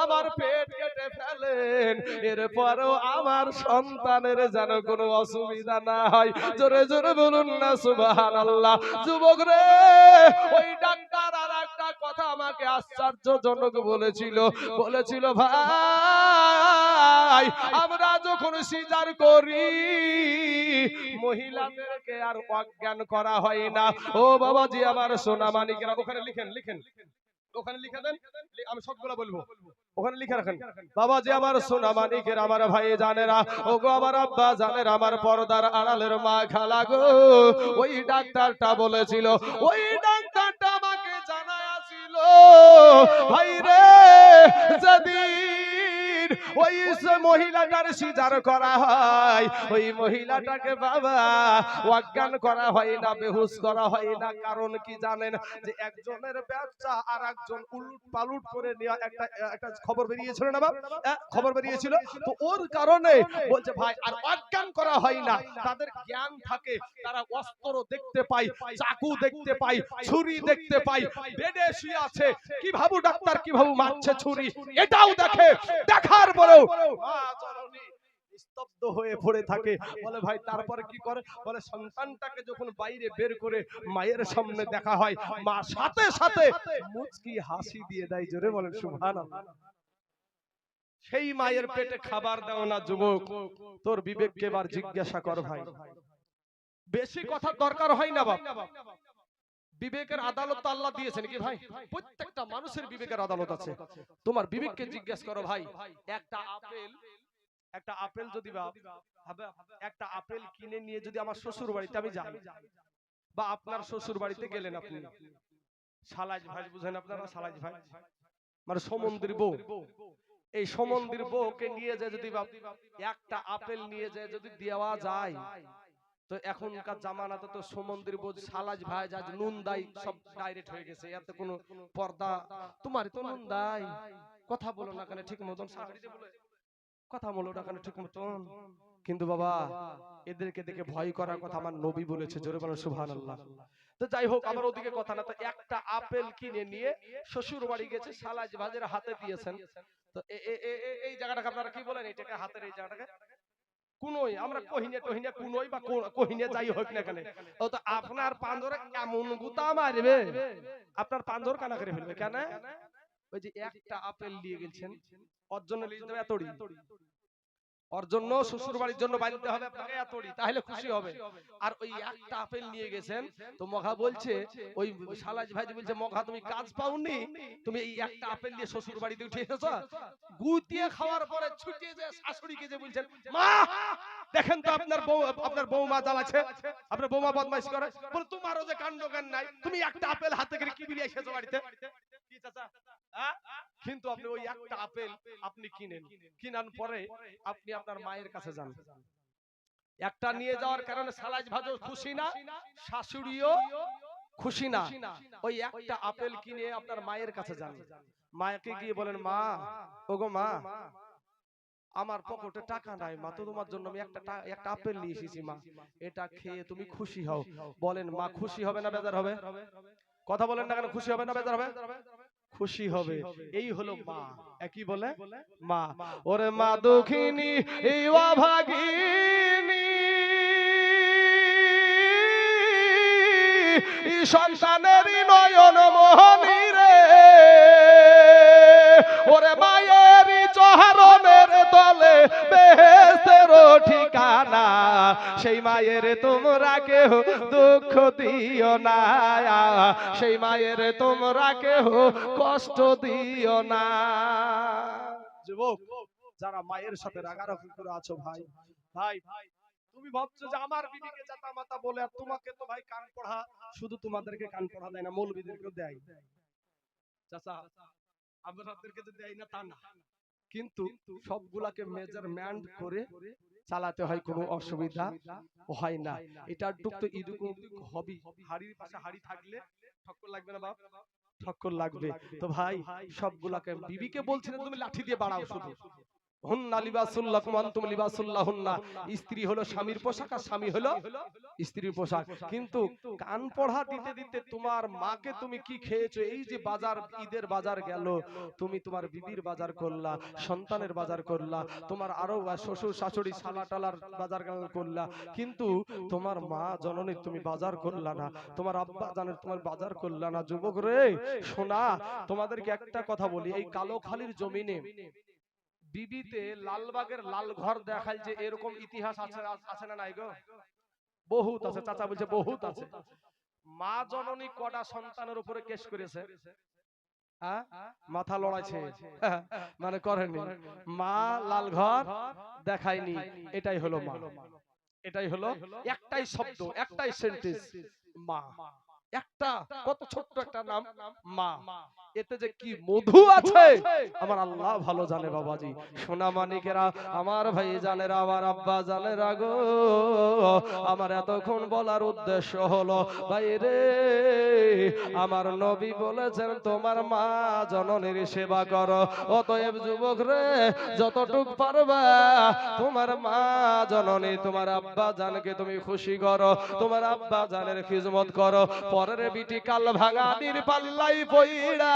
আমার পেট কেটে ফেলেন, এরপরেও আমার সন্তানের যেন কোনো অসুবিধা না হয়। জোরে জোরে বলুন না সুবহানাল্লাহ। যুবক রে, ওই ডাক্তার আর একটা কথা আমাকে আশ্চর্যজনক বলেছিল ভাই আমরা যখন সিজার করি মহিলাদেরকে আর অজ্ঞান করা হয় না। ও বাবাজি আমার সোনা মানিকেরা, ওখানে লিখেন, ওখানে লিখে দেন, আমি সবগুলো বলবো, ওখানে লিখে রাখেন। বাবাজি আমার সোনা মানিকের, আমার ভাই জানেরা, ও গো আমার আব্বা জানেরা, আমার পর্দার আড়ালের মা খালা গো, ওই ডাক্তারটা বলেছিল, ওই ডাক্তারটা আমাকে জানায়াছিল ভাই রে, যেদিন ওই মহিলাটার সিজার করা হয়, ওই মহিলাটাকে বাবা অজ্ঞান করা হয় না, বেহুশ করা হয় না। কারণ কি জানেন? যে একজনের বাচ্চা আর একজন উলট পালট করে নেওয়া একটা খবর বেরিয়েছিল না বাবা, খবর বেরিয়েছিল। তো ওর কারণে বলছে ভাই আর অজ্ঞান করা হয় না, তাদের জ্ঞান থাকে, তারা অস্ত্র দেখতে পায়, চাকু দেখতে পায়, ছুরি দেখতে পায়, বেডে শুয়ে আছে, কি ভাবু ডাক্তার কি ভাবু মারছে ছুরি, এটাও দেখে। দেখার পরেও মা জননী স্তব্ধ হয়ে পড়ে থাকে। বলে ভাই তারপরে কি করে? বলে সন্তানটাকে যখন বাইরে বের করে মায়ের সামনে দেখা হয়, মা সাথে সাথে মুচকি হাসি দিয়ে দেয়। জোরে বলেন সুবহানাল্লাহ। সেই মায়ের পেটে খাবার দাও না যুবক, তোর বিবেককে এবার জিজ্ঞাসা কর ভাই। বেশি কথা দরকার হয় না বাপ। বিবেকের আদালত আল্লাহ দিয়েছেন কি ভাই? প্রত্যেকটা মানুষের বিবেকের আদালত আছে। তোমার বিবেককে জিজ্ঞাসা করো ভাই। একটা আপেল যদি বাপ একটা আপেল কিনে নিয়ে যদি আমার শ্বশুর বাড়িতে আমি যাই, বা আপনার শ্বশুর বাড়িতে গেলেন, আপনি সালাজ ভাই বুঝেন আপনারা? সালাজ ভাই মানে সমন্দির বউ। এই সমন্দির বউকে নিয়ে যায় যদি বাপ একটা আপেল নিয়ে যায় যদি দেওয়া যায়, তো এখনকার জামানাতে তো সমন্দির বউ সালাজ ভাই যা নুন দাই সব ডাইরেক্ট হয়ে গেছে, এত কোনো পর্দা। তোমার তো নুন দাই, কথা বলো না কেন ঠিক মতন, কথা বলো না কেন ঠিক মতন। কিন্তু বাবা এদেরকে দেখে ভয় করার কথা আমার নবী বলেছে। জোরে বলেন সুবহানাল্লাহ। তো যাই হোক আমার ওদিকে কথা না। তো একটা আপেল কিনে নিয়ে শ্বশুর বাড়ি গেছে, সালাজ ভাজের হাতে দিয়েছেন। তো এই জায়গাটাকে আপনারা কি বলেন? এটাকে হাতের এই জায়গাটাকে কুনই, আমরা কহিনে টহিনে কুনই বা কহিনে যাই হোক না কেন, ও তো আপনার পাঁজরে কেমন গুতা মারবে, আপনার পাঁজর কানা করে ফেলবে কেন? ওই যে একটা আপেল নিয়ে গেছেন, ওর জন্য লিখে দেবে এতড়ি, ওর জন্য শ্বশুর বাড়ির জন্য বাঁধতে হবে আপনাকে এতড়ি, তাহলে খুশি হবে। আর ওই একটা আপেল নিয়ে গেছেন, তো মঘা বলছে, ওই সালাজ ভাই বলছে মঘা তুমি কাজ পাওনি, তুমি এই একটা আপেল দিয়ে শ্বশুর বাড়িতে উঠে এসেছো। গুতিয়ে খাওয়ার পরে ছুটিয়ে যে শাশুড়িকে যে বলছেন মা দেখেন তো আপনার বৌমা জ্বালাচ্ছে, আপনার বৌমা বদমাইশ করে, বলে তোমারও যে কাণ্ড জ্ঞান নাই, তুমি একটা আপেল হাতে করে কি বিলিয়ে এসেছো বাড়িতে। কি চাচা? কিন্তু আপনি ওই একটা আপেল আপনি কিনার পরে আপনি আপনার মায়ের কাছে যান, একটা নিয়ে যাওয়ার কারণে সালাজ ভাজও খুশি না, শাশুড়িও খুশি না। ওই একটা আপেল কিনে আপনার মায়ের কাছে যান, মাকে গিয়ে বলেন মা, ওগো মা আমার পকেটে টাকা নাই মা, তো তোমার জন্য আমি একটা আপেল নিয়ে এসেছি মা, এটা খেয়ে তুমি খুশি হও। বলেন মা খুশি হবে না বেজার হবে? কথা বলেন না কেন, খুশি হবে না বেজার হবে? খুশি হবে। এই হলো মা। একই বলে মা। ওরে মা দুঃখিনী এই অভাগিনী সন্তানেরই নয়ন মোহনী রে, ওরে মায়েরই চরণের তলে বেহেশতের ঠিকানা, সেই মায়ের তোমরা কেহ দুঃখ দিও না, সেই মায়ের তোমরা কেহ কষ্ট দিও না। যুবক যারা মায়ের সাথে রাগারাগি করে আছো ভাই, ভাই তুমি ভাবছো যে আমার বিবিকে জাতা মাতা বলে, আর তোমাকে তো ভাই কান পড়া, শুধু তোমাদেরকে কান পড়া দেয় না, মৌলবীদেরকেও দেয়। চাচা আপনাদেরকে তো দেয় না তা না, কিন্তু সবগুলাকে মেজারমেন্ট করে চালাতে হয়, কোনো অসুবিধা হয় না। এটা টুক তো এরকম হবি, হাড়ির পাশে হাড়ি থাকলে ঠক্কর লাগবে না বাপ? ঠক্কর লাগবে। তো ভাই সবগুলাকে বিবিকে বলছিলেন তুমি লাঠি দিয়ে বাড়াও শুধু, হুন্না লিবাসুল লাকুম আনতুম লিবাসুল লাহুন্না, স্ত্রী হলো স্বামীর পোশাক আর স্বামী হলো স্ত্রীর পোশাক। কিন্তু কান পড়া দিতে দিতে তোমার মাকে তুমি কি খেয়েছো? এই যে বাজার, ঈদের বাজার গেল, তুমি তোমার বিবির বাজার করলা, সন্তানের বাজার করলা, তোমার আরো শ্বশুর শাশুড়ি শালা টালার বাজার করলা, কিন্তু তোমার মা জননী তুমি বাজার করলা না, তোমার আব্বা জানের তোমার বাজার করলা না। যুবক রে শোনা, তোমাদেরকে একটা কথা বলি, এই কালোখালীর জমিনে বিবিতে লালবাগের লাল ঘর দেখায় যে এরকম ইতিহাস আছে, আছে না নাই গো? বহুত আছে। চাচা বলছে বহুত আছে। মা জননী কটা সন্তানের উপরে কেস করেছে, মাথা লড়াইছে, মানে করেনি। মা লাল ঘর দেখায়নি, এটাই হলো মা। এটাই হলো একটাই শব্দ, একটাই সেন্টেন্স, মা। একটা কত ছোট্ট একটা নাম মা। এতে যে কি মধু আছে আমার আল্লাহ ভালো জানে বাবাজি। সোনা মানিকেরা, আমার ভাই জানেরা, আমার আব্বা জানেরা গো, আমার এতক্ষণ বলার উদ্দেশ্য হলো ভাই রে, আমার নবী বলেছেন তোমার মা জননীর সেবা করো। অতএব যুবক রে, যতটুক পারবা তোমার মা জননী তোমার আব্বা জানকে তুমি খুশি করো, তোমার আব্বা জানের খিদমত করো। পরের বিটি কাল ভাঙা নির পাল্লাই পইড়া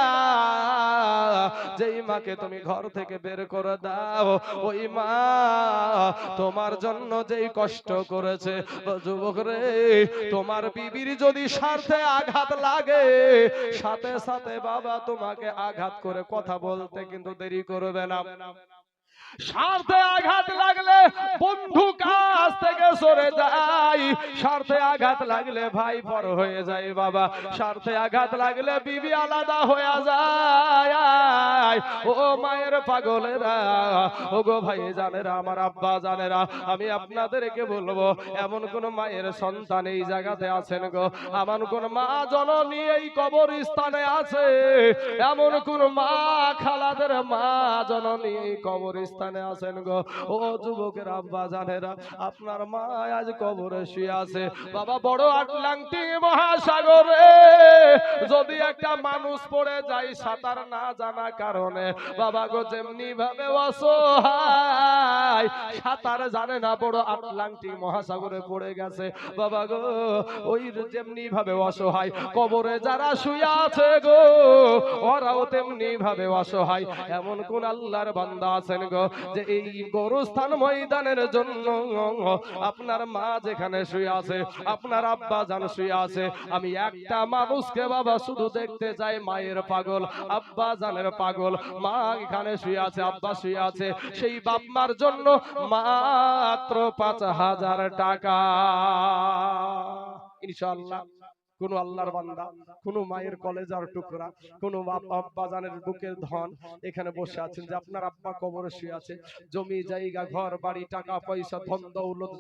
যেই মাকে তুমি ঘর থেকে বের করে দাও, ওই মা তোমার জন্য যেই কষ্ট করেছে, যুবক রে, তোমার বিবির যদি স্বার্থে আঘাত লাগে, সাথে সাথে বাবা তোমাকে আঘাত করে কথা বলতে কিন্তু দেরি করবে না। স্বার্থে আঘাত লাগলে বন্ধু কাছ থেকে সরে যায়, স্বার্থে আঘাত লাগলে ভাই পর হয়ে যায় বাবা, স্বার্থে আঘাত লাগলে বিবি আলাদা হয়ে যায়। ও মায়ের পাগলেরা, ও গো ভাই জানেরা, আমার আব্বা জানেরা, আমি আপনাদেরকে বলবো, এমন কোন মায়ের সন্তান এই জায়গাতে আছেন গো, এমন কোন মা জননী এই কবরস্থানে আছে, এমন কোন মা খালাদের মা জননী এই কবরস্থানে আছেন গো। ও যুবকের আব্বা জানেরা, আপনার মা আজ কবরে শুয়ে আছে বাবা। বড় আটলান্টিক মহাসাগরে যদি একটা মানুষ পড়ে যায় সাঁতার না জানা কারণে বাবা গো, যেমনি ভাবে অসহায়, সাঁতার জানে না, বড় আটলান্টিক মহাসাগরে পড়ে গেছে বাবা গো, ওই যেমনি ভাবে অসহায় কবরে যারা শুয়ে আছে গো, ওরাও তেমনি ভাবে অসহায়। এমন কোন আল্লাহর বান্দা আছেন গো যে এই গোরস্থান ময়দানের জন্য আপনার মা যেখানে শুয়ে আছে, আপনার আব্বা জান শুয়ে আছে, আমি একটা মানুষকে বাবা শুধু দেখতে চাই, মায়ের পাগল, আব্বা জানের পাগল, মা এখানে শুয়ে আছে, আব্বা শুয়ে আছে, সেই বাপ মার জন্য মাত্র ৫,০০০ টাকা ইনশাআল্লাহ। কোন আল্লাহর বান্দা, কোন মায়ের কলেজার টুকরা, কোন আব্বা জানের বুকের ধন এখানে বসে আছেন যে আপনার আব্বা কবরে শুয়ে আছে, জমি জায়গা ঘর বাড়ি টাকা পয়সা ধন দৌলত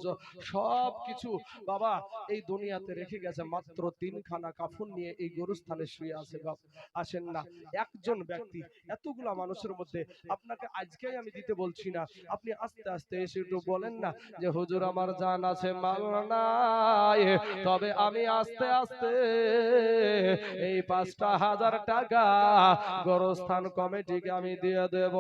সব কিছু বাবা এই দুনিয়াতে রেখে গেছে, মাত্র ৩খানা কাফন নিয়ে এই গোরস্থানে শুয়ে আছে। বাপ আসেন না, একজন ব্যক্তি এতগুলা মানুষের মধ্যে আপনাকে আজকেই আমি দিতে বলছি না, আপনি আস্তে আস্তে এসে একটু বলেন না যে হুজুর আমার জান আছে মাল নাই, তবে আমি আস্তে আস্তে এই ৫,০০০ টাকা গোরস্থান কমিটিকে আমি দিয়ে দেব।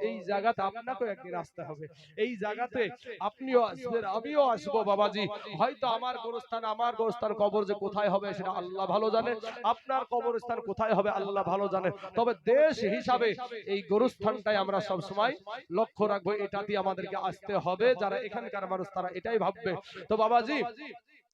এই জায়গাতে আপনাকেও একদিন আসতে হবে, এই জায়গাতে আপনিও আসবেন, আমিও আসবো বাবাজি। হয়তো আমার গোরস্থান কবর যে কোথায় হবে সেটা আল্লাহ ভালো জানে, আপনার কবরস্থান কোথায় হবে আল্লাহ ভালো জানে, তবে দেশ হিসাবে এই গোরস্থানটাই আমরা সব সময় লক্ষ্য রাখবো, এটা দিয়ে আমাদেরকে আসতে হবে। যারা এখানকার মানুষ তারা এটাই ভাববে। তো বাবাজি,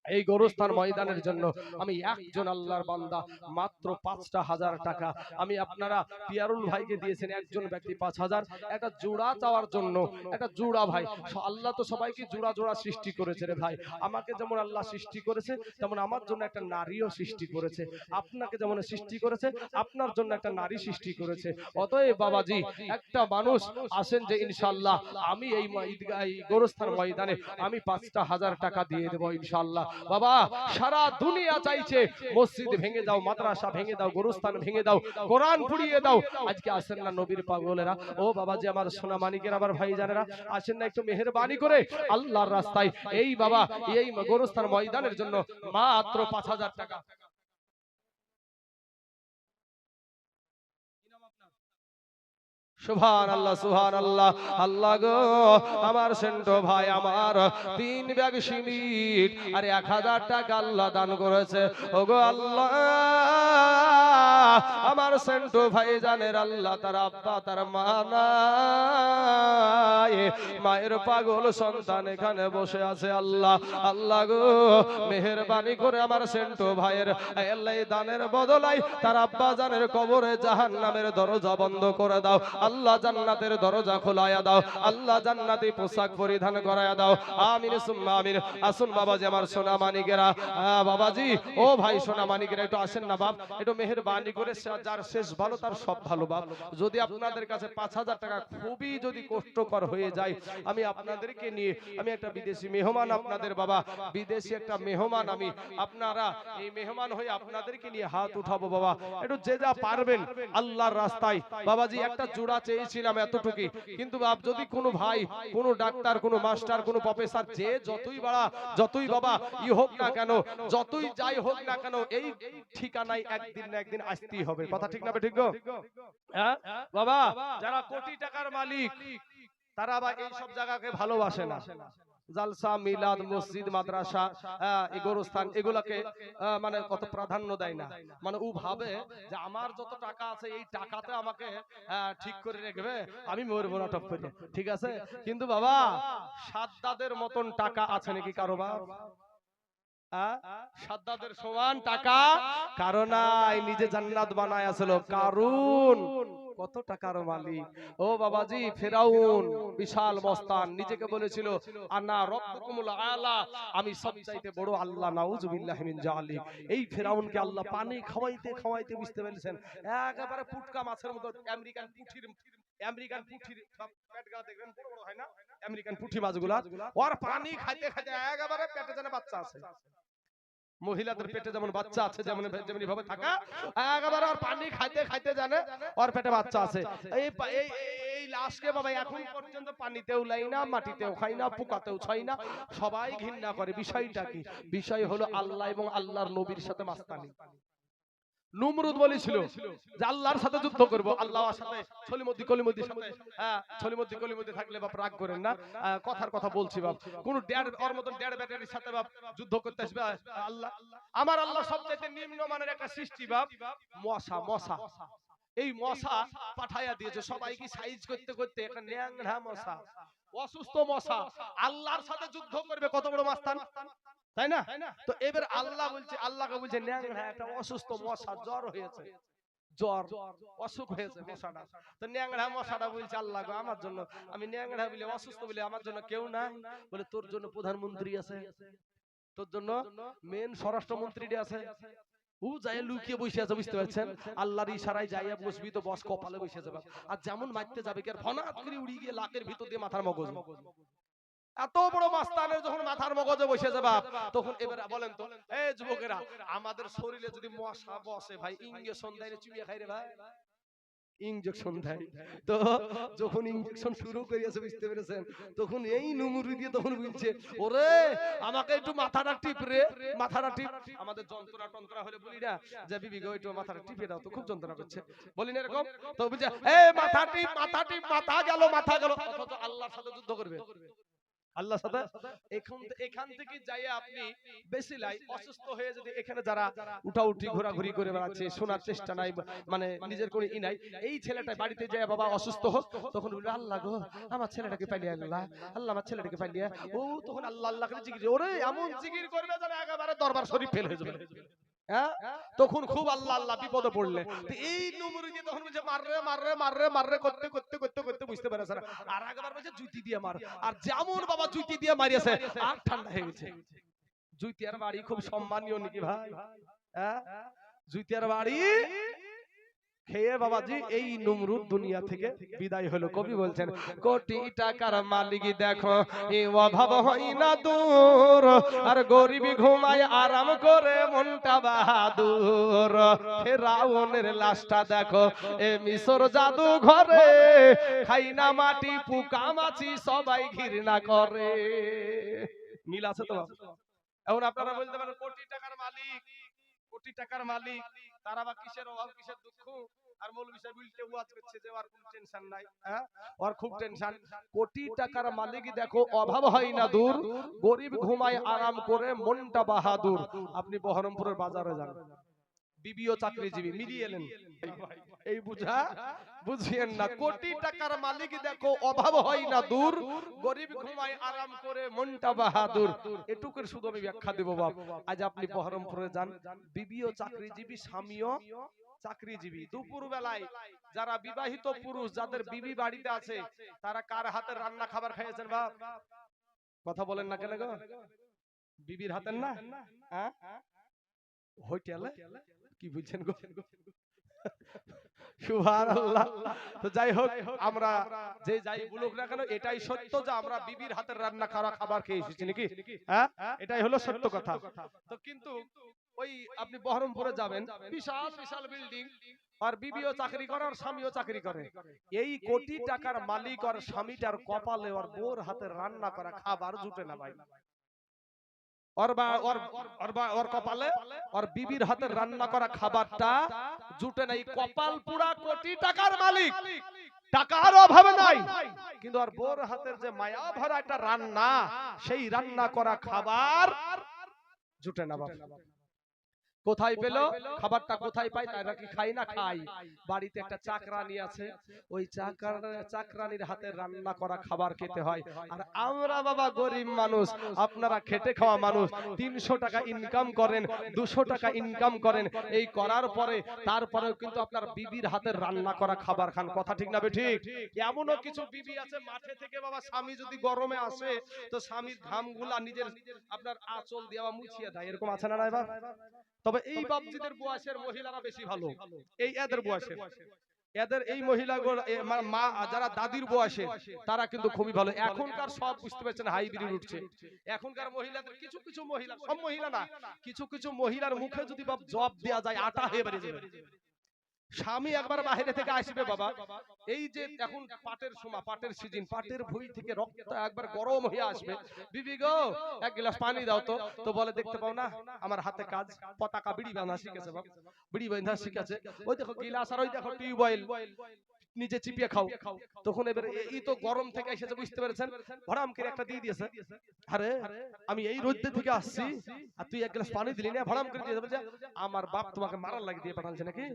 এই গোরস্থান ময়দানের জন্য আমি একজন আল্লাহর বান্দা মাত্র ৫,০০০ টাকা আমি আপনারা পিয়ারুল ভাইকে দিয়েছেন, একজন ব্যক্তি ৫,০০০, একটা জোড়া চাওয়ার জন্য, একটা জোড়া ভাই, আল্লাহ তো সবাইকে জোড়া জোড়া সৃষ্টি করেছে রে ভাই, আমাকে যেমন আল্লাহ সৃষ্টি করেছে তেমন আমার জন্য একটা নারীও সৃষ্টি করেছে, আপনাকে যেমন সৃষ্টি করেছে আপনার জন্য একটা নারী সৃষ্টি করেছে। অতএব বাবাজি, একটা মানুষ আসেন যে ইনশাআল্লাহ আমি এই গোরস্থান ময়দানে আমি ৫,০০০ টাকা দিয়ে দেবো ইনশাআল্লাহ। বাবা সারা দুনিয়া চাইছে মসজিদ ভেঙে দাও, মাদ্রাসা ভেঙে দাও, গোরস্থান ভেঙে দাও, কোরআন পুড়িয়ে দাও, আজকে আসেন না নবীর পাগলেরা, ও বাবা যে আমার সোনা মানিকের আবার ভাই জানেরা, আসেন না একটু মেহেরবানি করে আল্লাহর রাস্তায় এই বাবা এই গোরস্থান ময়দানের জন্য মাত্র ৫,০০০ টাকা। সুবহানাল্লাহ সুবহানাল্লাহ। আল্লাহ গো, আমার সেন্টো ভাই আমার ৩ ব্যাগ সিমিট আর ১,০০০ টাকা আল্লাহ দান করেছে। ওগো আল্লাহ, আমার সেন্টো ভাই জানের আল্লাহ তার আব্বা তার মা নাই, মায়ের পাগল সন্তান এখানে বসে আছে। আল্লাহ আল্লাহ গো, মেহেরবানি করে আমার সেন্টো ভাইয়ের আল্লাহ দানের বদলাই তার আব্বা জানের কবরে জাহান্নামের দরজা বন্ধ করে দাও। আল্লাহ জান্নাতের দরজা খোলায়া দাও, আল্লাহ জান্নাতি পোশাক পরিধান করায়া দাও। আমিন সুম্মা আমিন। আসুন বাবাজি আমার সোনা মানিকেরা, বাবাজি ও ভাই সোনা মানিকেরা একটু আসেন না বাপ, একটু মেহেরবানি করে, যার শেষ ভালো তার সব ভালো বাপ। যদি আপনাদের কাছে 5,000 টাকা খুবই যদি কষ্টকর হয়ে যায়, আমি আপনাদেরকে নিয়ে, আমি একটা বিদেশি মেহমান আপনাদের বাবা, বিদেশি একটা মেহমান আমি, আপনারা এই মেহমান হয়ে আপনাদেরকে নিয়ে হাত উঠাবো বাবা। একটু যে যা পারবেন আল্লাহর রাস্তায় বাবাজি, একটা জোড়া চেয়েছিলাম এতটুকু, কিন্তু বাপ যদি কোনো ভাই, কোনো ডাক্তার, কোনো মাস্টার, কোনো প্রফেসর, যে যতই বাড়া, যতই বাবা ই হোক না কেন, যতই যাই হোক না কেন, এই ঠিকানায় একদিন না একদিন আসতেই হবে। কথা ঠিক না ঠিক গো? হ্যাঁ বাবা, যারা কোটি টাকার মালিক তারা আবার এই সব জায়গাকে ভালোবাসে না। জালসা, মিলাদ, মসজিদ, মাদ্রাসা, এই গোরস্থান, এগুলাকে মানে কত প্রাধান্য দেয় না। মানে ও ভাবে যে আমার যত টাকা আছে এই টাকাতে আমাকে ঠিক করে রাখবে, আমি মরবো না টপ করে, ঠিক আছে। কিন্তু বাবা সাদ্দাদের মতন টাকা আছে নাকি কারো বাপ? সাদ্দাদের সমান টাকা কারো নাই। নিজে জান্নাত বানায় আসলো কারুন, কত টাকার মালিক। ও বাবাজি, ফেরাউন বিশাল মস্তান, নিজেকে বলেছিল আনা রব্বুকুমুল আলা, আমি সবচাইতে বড় আল্লাহ, নাউজুবিল্লাহি মিন জালিক। এই ফেরাউনকে আল্লাহ পানি খাওয়াইতে খাওয়াইতে বুঝতে পেরেছেন, একেবারে পুটকা মাছের মতো, আমেরিকান পুঁঠির, আমেরিকান পুঁঠির সব পেটগুলো দেখবেন বড় বড় হয় না, আমেরিকান পুঁঠি মাছগুলা, ওর পানি খাইতে খাইতে একেবারে পেটে যেন বাচ্চা আছে। মহিলাদের পেটে যেমন বাচ্চা আছে, যেমন যেমনি ভাবে থাকা, একেবারে আর পানি খাইতে খাইতে জানে ওর পেটে বাচ্চা আছে। এই এই লাশকে বাবা এখন পর্যন্ত পানিতেও লাই না, মাটিতেও খাই না, পোকাতেও ছয় না, সবাই ঘৃণা করে। বিষয়টা কি? বিষয় হলো আল্লাহ এবং আল্লাহর নবীর সাথে মাস্তানি। নমরুদ বলেছিল যে আল্লাহর সাথে যুদ্ধ করব, আল্লাহর সাথে ছলিমদ্দি কলিমদ্দির সাথে, ছলিমদ্দি কলিমদ্দি থাকলে বাপ রাগ করেন না, কথার কথা বলছি বাপ, কোন ড্যাড ওর মতন ড্যাড ব্যাটারির সাথে বাপ যুদ্ধ করতে আসবে আল্লাহ? আমার আল্লাহ সবচেয়ে নিম্নমানের একটা সৃষ্টি বাপ, মশা। মশা, এই মশা পাঠাইয়া দিয়েছে সবাইকে সাইজ করতে করতে, একটা ন্যাংরা মশা, অসুস্থ মশা আল্লাহর সাথে যুদ্ধ করবে, কত বড় মাস্তান, তাই না? তো এবার আল্লাহ বলছে, আল্লাহকে বলছে ন্যাংরা একটা অসুস্থ মশা, জ্বর হয়েছে, জ্বর অসুখ হয়েছে মশাটা। তো ন্যাংরা মশাটা বলছে আল্লাহ গো, আমার জন্য, আমি ন্যাংরা বলে অসুস্থ বলে আমার জন্য কেউ নাই? বলে তোর জন্য প্রধানমন্ত্রী আছে, তোর জন্য মেন স্বরাষ্ট্রমন্ত্রী আছে, ও যাই লুকিয়ে বসে আছে, বুঝতে পারছেন? আল্লাহর ইশারায় যাইয়া বসবি তো বস কপালে বসে যাবে, আর যেমন মারতে যাবে কি আর ফনাত করে উড়ি গিয়ে লাকের ভিতর দিয়ে মাথার মগজ। এত বড় মাস্তানের যখন মাথার মগজে বসে যাবে, তখন এবার বলেন তো এই যুবকেরা, আমাদের শরীরে যদি মশা বসে ভাই, ইঞ্জেকশন দেয় না, চুইয়ে খাই রে ভাই, ইঞ্জেকশন দেয়। তো যখন ইঞ্জেকশন শুরু করিয়েছে, বুঝতে পেরেছেন, তখন এই নুমুরি দিয়ে তখন বলছে ওরে আমাকে একটু মাথাটা টিপ রে, মাথাটা টিপ। আমাদের যন্ত্রণা টন্ত্রণা হলে বলি না যে বিবি গো একটু মাথাটা টিপে দাও তো, খুব যন্ত্রণা করছে, বলি না এরকম? তো বুঝছে এই মাথা টিপ, মাথা টিপ, মাথা গেল, মাথা গেল, অথচ আল্লাহর সাথে যুদ্ধ করবে, আল্লাহর সাথে। এখান থেকে যাই আপনি বেশি লাই অসুস্থ হয়ে যদি এখানে যারা উঠাউঠি ঘোরাঘুরি করে বেড়াচ্ছে, শোনার চেষ্টা নাই, মানে নিজের কোনো ই নাই, এই ছেলেটা বাড়িতে যায় বাবা অসুস্থ হোক, তখন বলবে আল্লাহ গো আমার ছেলেটাকে পাইলিয়া, আল্লাহ আল্লাহ আমার ছেলেটাকে পাইলিয়া, ও তখন আল্লাহ আল্লাহ করে জিকির, ওরে এমন জিকির করবে যেন একেবারে দরবার শরীফ ফেল হয়ে যাবে। তখন খুব আল্লাহ আল্লাহ বিপদে পড়লে এই নমরুদ দিয়ে তখন বলছে মাররে মাররে মাররে মাররে করতে করতে করতে করতে বুঝতে পারছে না, আর একবার বলছে জুতি দিয়ে মার, আর যেমন বাবা জুতি দিয়ে মারিয়েছে আর ঠান্ডা হয়ে গেছে। জুতিয়ার বাড়ি খুব সম্মানীয় নাকি ভাই? জুতিয়ার বাড়ি খেয়ে বাবাজি এই নমরুদ দুনিয়া থেকে বিদায় হলো। কবি বলছেন কোটি টাকার মালিক দেখো এই অভাব হয় না দূর, আর গরিবি ঘুমায় আরাম করে মনটা বাহাদুর। ফেরাউনের লাশটা দেখো এ মিশর জাদু ঘরে, খাই না মাটি পোকা মাছি সবাই ঘৃণা করে। মিল আছে তো? এখন আপনারা বলতে পারেন কোটি টাকার মালিক, কোটি টাকার মালিক, তারা বা কিসের অভাব কিসের দুঃখ? আর মৌলভী সাহেব উল্টে ওয়াজ করছে যে ওর কোনো টেনশন নাই, ওর খুব টেনশন। কোটি টাকার মালিক দেখো অভাব হয় না দূর, গরিব ঘুমায় আরাম করে মনটা বাহাদুর। আপনি বহরমপুরের বাজারে যান, বিবিও চাকরিজীবী মিলিয়ে এলেন, এই বুঝা বুঝিয়েন না। কোটি টাকার মালিক দেখো অভাব হয় না দূর, গরিব ঘুমায় আরাম করে মনটা বাহাদুর। এটুকুর শুধু আমি ব্যাখ্যা দেব বাপ। আজ আপনি বহরমপুরে যান, বিবিও চাকরিজীবী, স্বামীও চাকরিজীবী। দুপুর বেলায় যারা বিবাহিত পুরুষ যাদের বিবি বাড়িতে আছে তারা কার হাতের রান্না খাবার খাইয়েছেন বাপ? কথা বলেন না কেন গো? বিবির হাতের না? হ্যাঁ, হোটেলে কি বলছেন গো? সুবহানাল্লাহ। তো যাই হোক, আমরা যে যাই বলুক না কেন এটাই সত্য যে আমরা বিবির হাতের রান্না করা খাবার খেয়ে এসেছি নাকি? হ্যাঁ, এটাই হলো সত্য কথা। তো কিন্তু ওই আপনি বহরমপুরে যাবেন, বিশাল বিশাল বিল্ডিং, আর বিবিও চাকরি করে আর স্বামীও চাকরি করে। এই কোটি টাকার মালিক আর স্বামীটার কপালে ওর বউর হাতের রান্না করা খাবার জুটে না ভাই। ওর কপালে ওর বিবির হাতের রান্না করা খাবারটা জুটে নাই। কপাল পুরা কোটি টাকার মালিক, টাকার অভাবে নাই, কিন্তু আর বউর হাতের যে মায়া ভরা একটা রান্না, সেই রান্না করা খাবার জুটে না বাবা। কোথায় পেল খাবারটা? কোথায় পাই? তারা কি খাই না? খাই। বাড়িতে একটা চাকরানি আছে, ওই চাকরানির হাতে রান্না করা খাবার খেতে হয়। আর আমরা বাবা গরিব মানুষ, আপনারা খেটে খাওয়া মানুষ, 300 টাকা ইনকাম করেন, 200 টাকা ইনকাম করেন, এই করার পরে তারপরেও কিন্তু আপনার বিবির হাতের রান্না করা খাবার খান। কথা ঠিক না ঠিক? এমনও কিছু বিবি আছে মাঠে থেকে বাবা, স্বামী যদি গরমে আসে তো স্বামীর ঘামগুলা নিজের আপনার আঁচল দিয়ে মুছিয়ে দেয়, এরকম আছে না বাবা? তবে এই বাপজিদের বয়সের মহিলারা বেশি ভালো, এই এদের বয়সের, এদের এই মহিলাগুলো মা যারা দাদির বয়সে তারা কিন্তু খুবই ভালো। এখনকার সব বুঝতে পারছেন হাইব্রিড উঠছে। এখনকার মহিলাদের কিছু কিছু মহিলা, সব মহিলা না, কিছু কিছু মহিলার মুখে যদি বাপ জব দেয়া যায় আটা হয়ে বেরিয়ে যাবে। স্বামী একবার বাইরে থেকে আসবে বাবা, এই যে এখন পাটের সময়, পাটের সিজন, পাটের ভুঁই থেকে রক্ত একবার গরম হয়ে আসবে, বিবি গো এক গ্লাস পানি দাও তো। তো বলে দেখতে পাও না আমার হাতে কাজ, পতাকা বিড়ি বাঁধা শিখেছে বাবা, বিড়ি বাঁধা শিখেছে, ওই দেখো গিলাস আর ওই দেখো টিউবওয়েল, নিচে চিপিয়ে খাও। তখন এবার এই তো গরম থেকে এসেছে, বুঝতে পেরেছেন, ভরাম করে একটা দিয়ে দিয়েছে, আরে আমি এই রোদ্দে থেকে আসছি আর তুই এক গ্লাস পানি দিলি না, ভরাম করে দিয়ে বলছে আমার বাপ তোমাকে মারার লাগি দিয়ে পাঠাচ্ছে নাকি?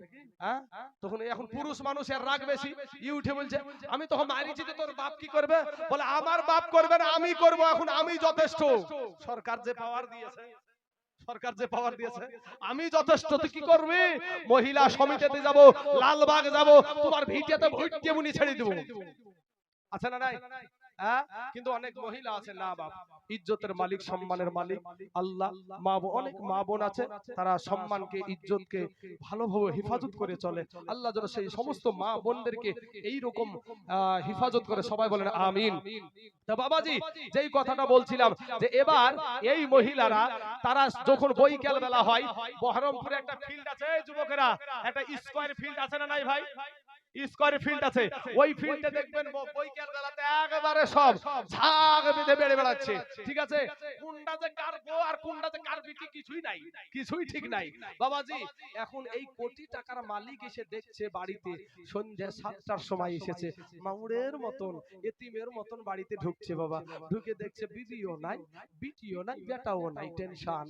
হ্যাঁ, তখন এখন পুরুষ মানুষ এর রাগ বেশি, ই উঠে বলছে আমি তখন মারিছি তো তোর বাপ কি করবে? বলে আমার বাপ করবে না, আমি করব, এখন আমি যথেষ্ট। সরকার যে পাওয়ার দিয়েছে, সরকার যে পাওয়ার দিয়েছে, আমি যথেষ্ট, তুই কি করবি? মহিলা সমিতিতে যাব, লালবাগ যাব, তোমার ভিটেতে ভোট দিয়ে মুনি ছেড়ে দেব, আছে না নাই? হ্যাঁ, কিন্তু অনেক মহিলা আছে না বাপ, ইজ্জতের মালিক, সম্মানের মালিক আল্লাহ। মা অনেক মা বোন আছে, তারা সম্মানকে, ইজ্জতকে ভালোভাবে হেফাজত করে চলে। আল্লাহ যেন সেই সমস্ত মা বোনদেরকে এইরকম হেফাজত করে, সবাই বলেন আমিন। তা বাবাজি যেই কথাটা বলছিলাম, যে এবার এই মহিলারা তারা যখন বৈকাল বেলা হয়, বহরমপুরে একটা ফিল্ড আছে যুবকেরা, একটা স্কয়ার ফিল্ড আছে না নাই ভাই? স্কয়ার ফিল্ড আছে, ওই ফিল্ডে দেখবেন বৈকাল বেলাতে একেবারে সব ঝাগ বেঁধে বেড়ে বেড়াচ্ছে, ঠিক আছে? কোনটা যে কার বউ আর কোনটা যে কার বিটি কিছুই নাই, কিছুই ঠিক নাই বাবাজি। এখন এই কোটি টাকার মালিক এসে দেখছে বাড়িতে সন্ধ্যা 7টার সময় এসেছে, মামুরের মতন, এতিমের মতন বাড়িতে ঢুকছে বাবা, ঢুকে দেখছে বিবিও নাই, বিটিও নাই, বেটাও নাই, টেনশন।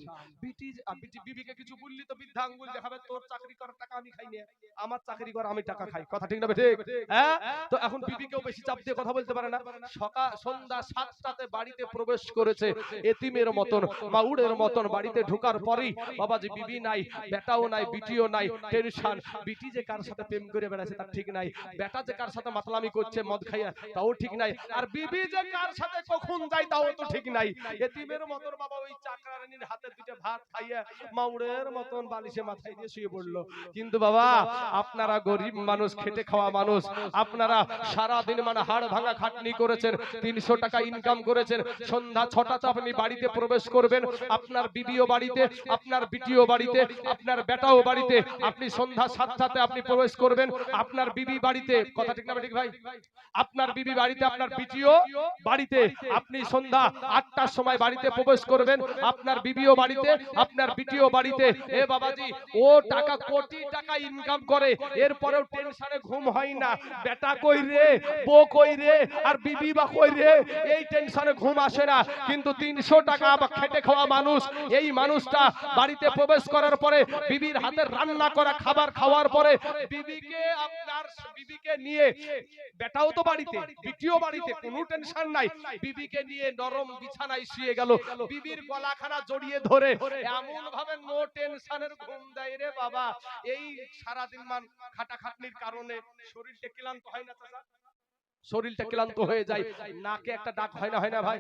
বিবিকে কিছু বললি তো বৃদ্ধা আঙ্গুল দেখাবে, তোর চাকরি করার টাকা আমি খাই না, আমার চাকরি করা আমি টাকা খাই। কথা ঠিক না ঠিক? হ্যাঁ, তো এখন বিবিকেও বেশি চাপ দিয়ে কথা বলতে পারে না। সন্ধ্যা 7টাতে বাড়িতে প্রবেশ করেছে, এতিমের মতন, মাউড়ের মতন বাড়িতে ঢোকার পরেই বাবাজি বিবি নাই, বেটাও নাই, বিটিও নাই, টেনশন। বিটি যে কার সাথে প্রেম করে বেড়াচ্ছে তার ঠিক নাই, বেটা যে কার সাথে মাতলামি করছে মদ খাইয়া তাও ঠিক নাই, আর বিবি যে কার সাথে কখন যায় তাও তো ঠিক নাই। এতিমের মতন বাবা ওই চাকরানির হাতে দুটো ভাত খাইয়া মাউড়ের মতন বালিশে মাথায় দিয়ে শুয়ে পড়লো। কিন্তু বাবা আপনারা গরিব মানুষ, খেটে খাওয়া মানুষ, আপনারা সারা দিন মানে হাড় ভাঙা খাটনি করেছেন, 300 টাকা ইনকাম করেছেন, সন্ধ্যা 6টাতে আপনি বাড়িতে প্রবেশ করবেন, আপনার বিবিও বাড়িতে, আপনার বিটিও বাড়িতে, আপনার বেটাও বাড়িতে, আপনি সন্ধ্যা 7টাতে আপনি প্রবেশ করবেন, আপনার বিবি বাড়িতে। কথা ঠিক না ঠিক ভাই? আপনার বিবি বাড়িতে, আপনার বিটিও বাড়িতে, আপনি সন্ধ্যা 8টার সময় বাড়িতে প্রবেশ করবেন, আপনার বিবিও বাড়িতে, আপনার বিটিও বাড়িতে। এ বাবাজি ও টাকা কোটি টাকা ইনকাম করে, এরপরেও টেনশনে ঘুম হয় না, বেটা কই রে, বউ কই রে, আর বিবি বা কই রে, এই টেনশনে ঘুম আসে না। কিন্তু 300 টাকা বা খেটে খাওয়া মানুষ, এই মানুষটা বাড়িতে প্রবেশ করার পরে, বিবির হাতের রান্না করা খাবার খাওয়ার পরে, বিবিকে আপনার বিবিকে নিয়ে, বেটাও তো বাড়িতে, বিটিও বাড়িতে, কোনো টেনশন নাই, বিবিকে নিয়ে নরম বিছানায় শুয়ে গেল, বিবির গলাখানা জড়িয়ে ধরে এমন ভাবে নো টেনশনের ঘুম দেয় রে বাবা। এই সারাদিন মান খাটাখাটনির কারণে শরীরটা ক্লান্ত হয় না চাচা? শরীরটা ক্লান্ত হয়ে যায়, নাকে একটা ডাক হয় না, হয় না ভাই?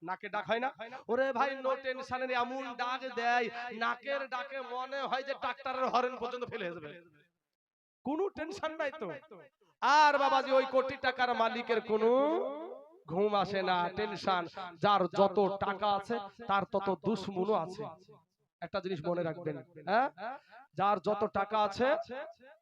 নাকে ডাক হয় না? ওরে ভাই নো টেনশনের এমন ডাক দেয়, নাকের ডাকে মনে হয় যে ডাক্তারের হরেন পর্যন্ত ফেলে যাবে, কোনো টেনশন নাই তো। আর বাবাজি ওই কোটি টাকার মালিকের কোনো ঘুম আসে না, টেনশন। যার যত টাকা আছে তার তত দুশ্মনও আছে। একটা জিনিস মনে রাখবেন, হ্যাঁ, যার যত টাকা আছে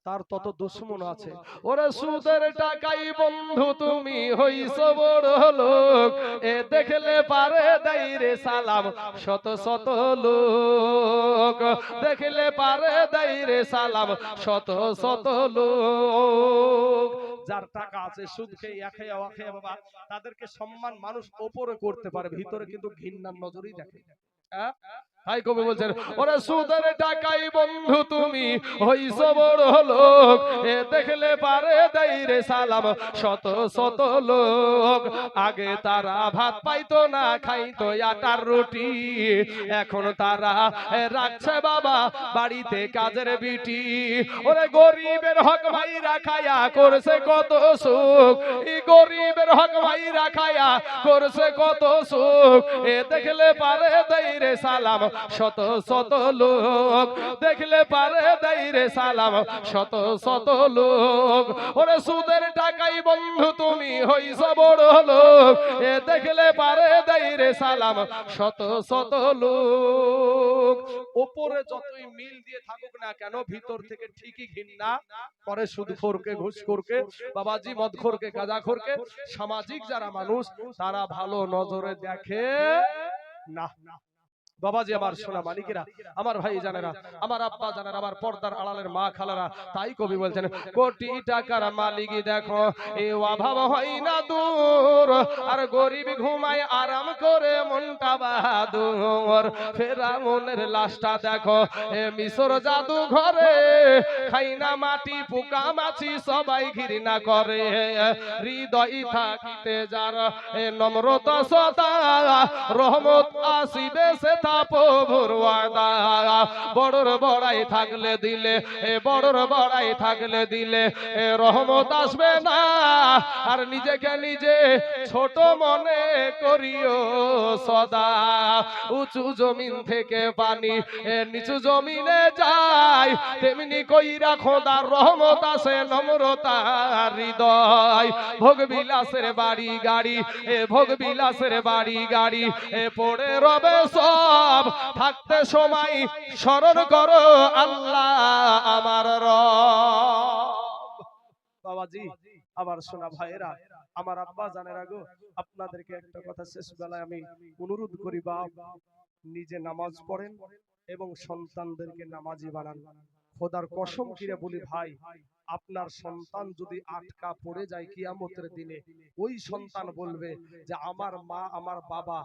তার তত দুশ্মন আছে। ওরে সুদের টাকাই বন্ধু তুমি হইছো বড় লোক, এ দেখলে পারে দেই রে সালাম শত শত লোক, দেখলে পারে দেই রে সালাম শত শত লোক। যার টাকা আছে সুদ খেয়ে খেয়ে খেয়ে বাবা, তাদেরকে সম্মান মানুষ ওপরে করতে পারে, ভিতরে কিন্তু ঘৃণার নজরেই দেখে। হ্যাঁ, তাই কবি বলছেন ওরে সুদের টাকাই বন্ধু তুমি হইছো বড় লোক, এ দেখলে পারে দেই রে সালাম শত শত লোক। আগে তারা ভাত পাইতো না, খাইতো আটার রুটি, এখন তারা রাখছে বাবা বাড়িতে কাজের বিটি। ওরে গরিবের হক ভাই রাখায়া করছে কত সুখ, এই গরিবের হক ভাই রাখায়া করছে কত সুখ, এ দেখলে পারে দেই রে সালাম শত শত লোক, দেখলে পারে দেই রে সালাম শত শত লোক। ওরে সুদের টাকাই বন্ধু তুমি হইছো বড় লোক, এ দেখলে পারে দেই রে সালাম শত শত লোক। উপরে যতই মিল দিয়ে থাকুক না কেন, ভিতর থেকে ঠিকই ঘৃণা করে সুদখোরকে, ঘুষখোরকে, বাবাজি মদখোরকে, গাঁজাখোরকে। সামাজিক যারা মানুষ তারা ভালো নজরে দেখে না। বাবাজি আমার সোনা মালিকেরা, আমার ভাই জানেরা, আমার আব্বা জানেরা, আমার পর্দার আড়ালের মা খালারা, তাই কবি বলছেন কোটি টাকার মালিক দেখো এ অভাব হয় না দূর, আর গরিব ঘুমায় আরাম করে মনটা বাহাদুর। ফেরাউনের লাশটা দেখো এ মিশর জাদু ঘরে, খাই না মাটি পোকা মাছি সবাই ঘৃণা করে। হৃদয় থাকিতে যার এ নম্রতা সদা, রহমত আসিবে সে প্রভুর ওয়াদা। বড়র বড়াই থাকলে দিলে, এ বড়র বড়াই থাকলে দিলে এ রহমত আসবে না, আর নিজেকে নিজে ছোট মনে করিও সদা। উঁচু জমিন থেকে পানি এ নিচু জমিনে যায়, তেমনি কইরা খোদার রহমত আসে নম্রতা হৃদয়। ভোগ বিলাসের বাড়ি গাড়ি, এ ভোগ বিলাসের বাড়ি গাড়ি এ পড়ে রবে সব, থাকতে সময় স্মরণ করো আল্লাহ আমার রব। বাবাজি আমার সোনা ভাইয়েরা, আমার আব্বা জানেরা গো, আপনাদেরকে একটা কথা শেষ বেলায় আমি অনুরোধ করি, বাপ নিজে নামাজ পড়েন এবং সন্তানদেরকে নামাজি বানান। খোদার কসম কিরে বলি ভাই, আপনার সন্তান যদি আটকা পড়ে যায় কিয়ামতের দিনে, ওই সন্তান বলবে যে আমার মা আমার বাবা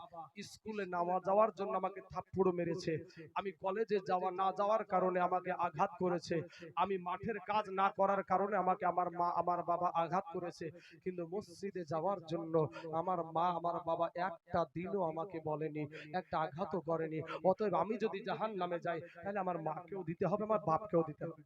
স্কুলে না যাওয়ার জন্য আমাকে থাপ্পড় মেরেছে, আমি কলেজে যাওয়া না যাওয়ার কারণে আমাকে আঘাত করেছে, আমি মাঠের কাজ না করার কারণে আমাকে আমার মা আমার বাবা আঘাত করেছে, কিন্তু মসজিদে যাওয়ার জন্য আমার মা আমার বাবা একটা দিনও আমাকে বলেনি, একটা আঘাতও করেনি। অতএব আমি যদি জাহান্নামে যাই তাহলে আমার মাকেও দিতে হবে, আমার বাপকেও দিতে হবে।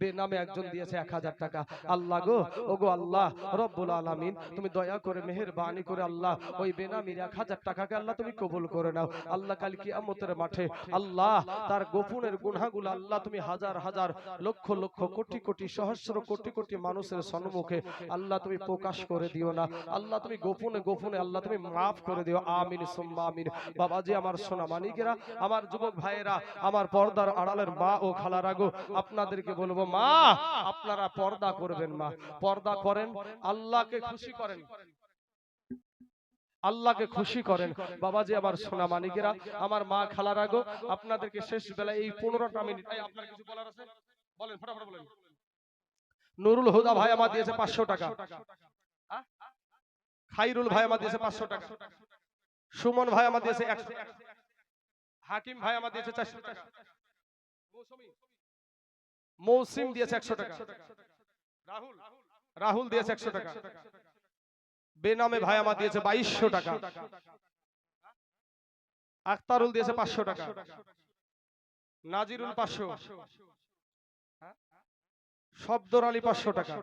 বেনামে একজন দিয়েছে 1000 টাকা। আল্লাহ গো, ওগো আল্লাহ রব্বুল আলামিন, তুমি দয়া করে মেহেরবানি করে আল্লাহ ওই বেনামির 1000 টাকাকে আল্লাহ তুমি কবুল করে নাও। আল্লাহ কাল কিয়ামতের মাঠে আল্লাহ তার গোপনের গুনাহগুলো আল্লাহ তুমি হাজার হাজার লক্ষ লক্ষ কোটি কোটি সহস্র কোটি কোটি মানুষের সম্মুখে আল্লাহ তুমি প্রকাশ করে দিও না। আল্লাহ তুমি গোপনে গোপনে আল্লাহ তুমি মাফ করে দিও। আমিন সুম্মা আমিন। বাবাজি আমার সোনা মানিকেরা, আমার যুবক ভাইয়েরা, আমার পর্দার আড়ালের মা ও খালারা গো, আপনাদের বলবো মা আপনারা পর্দা করবেন, মা পর্দা করেন, আল্লাহকে খুশি করেন, আল্লাহকে খুশি করেন। বাবাজি আমার সোনা মানিকেরা, আমার মা খালারা গো, আপনাদেরকে শেষ বেলায় এই 15টা মিনিট আপনার কিছু বলার আছে বলেন, ফটাফট বলেন। নুরুল হুদা ভাই আমার দিয়েছে 500 টাকা, খাইরুল ভাই আমার দিয়েছে 500 টাকা, সুমন ভাই আমার দিয়েছে 100 টাকা, হাকিম ভাই আমার দিয়েছে 400 টাকা, মৌসিম দিয়েছে 100 টাকা, রাহুল রাহুল দিয়েছে 100 টাকা, বেনামে ভাই আমার দিয়েছে 2200 টাকা, আক্তারুল দিয়েছে 500 টাকা, নাজিরুল 500, শব্দর আলী 500 টাকা।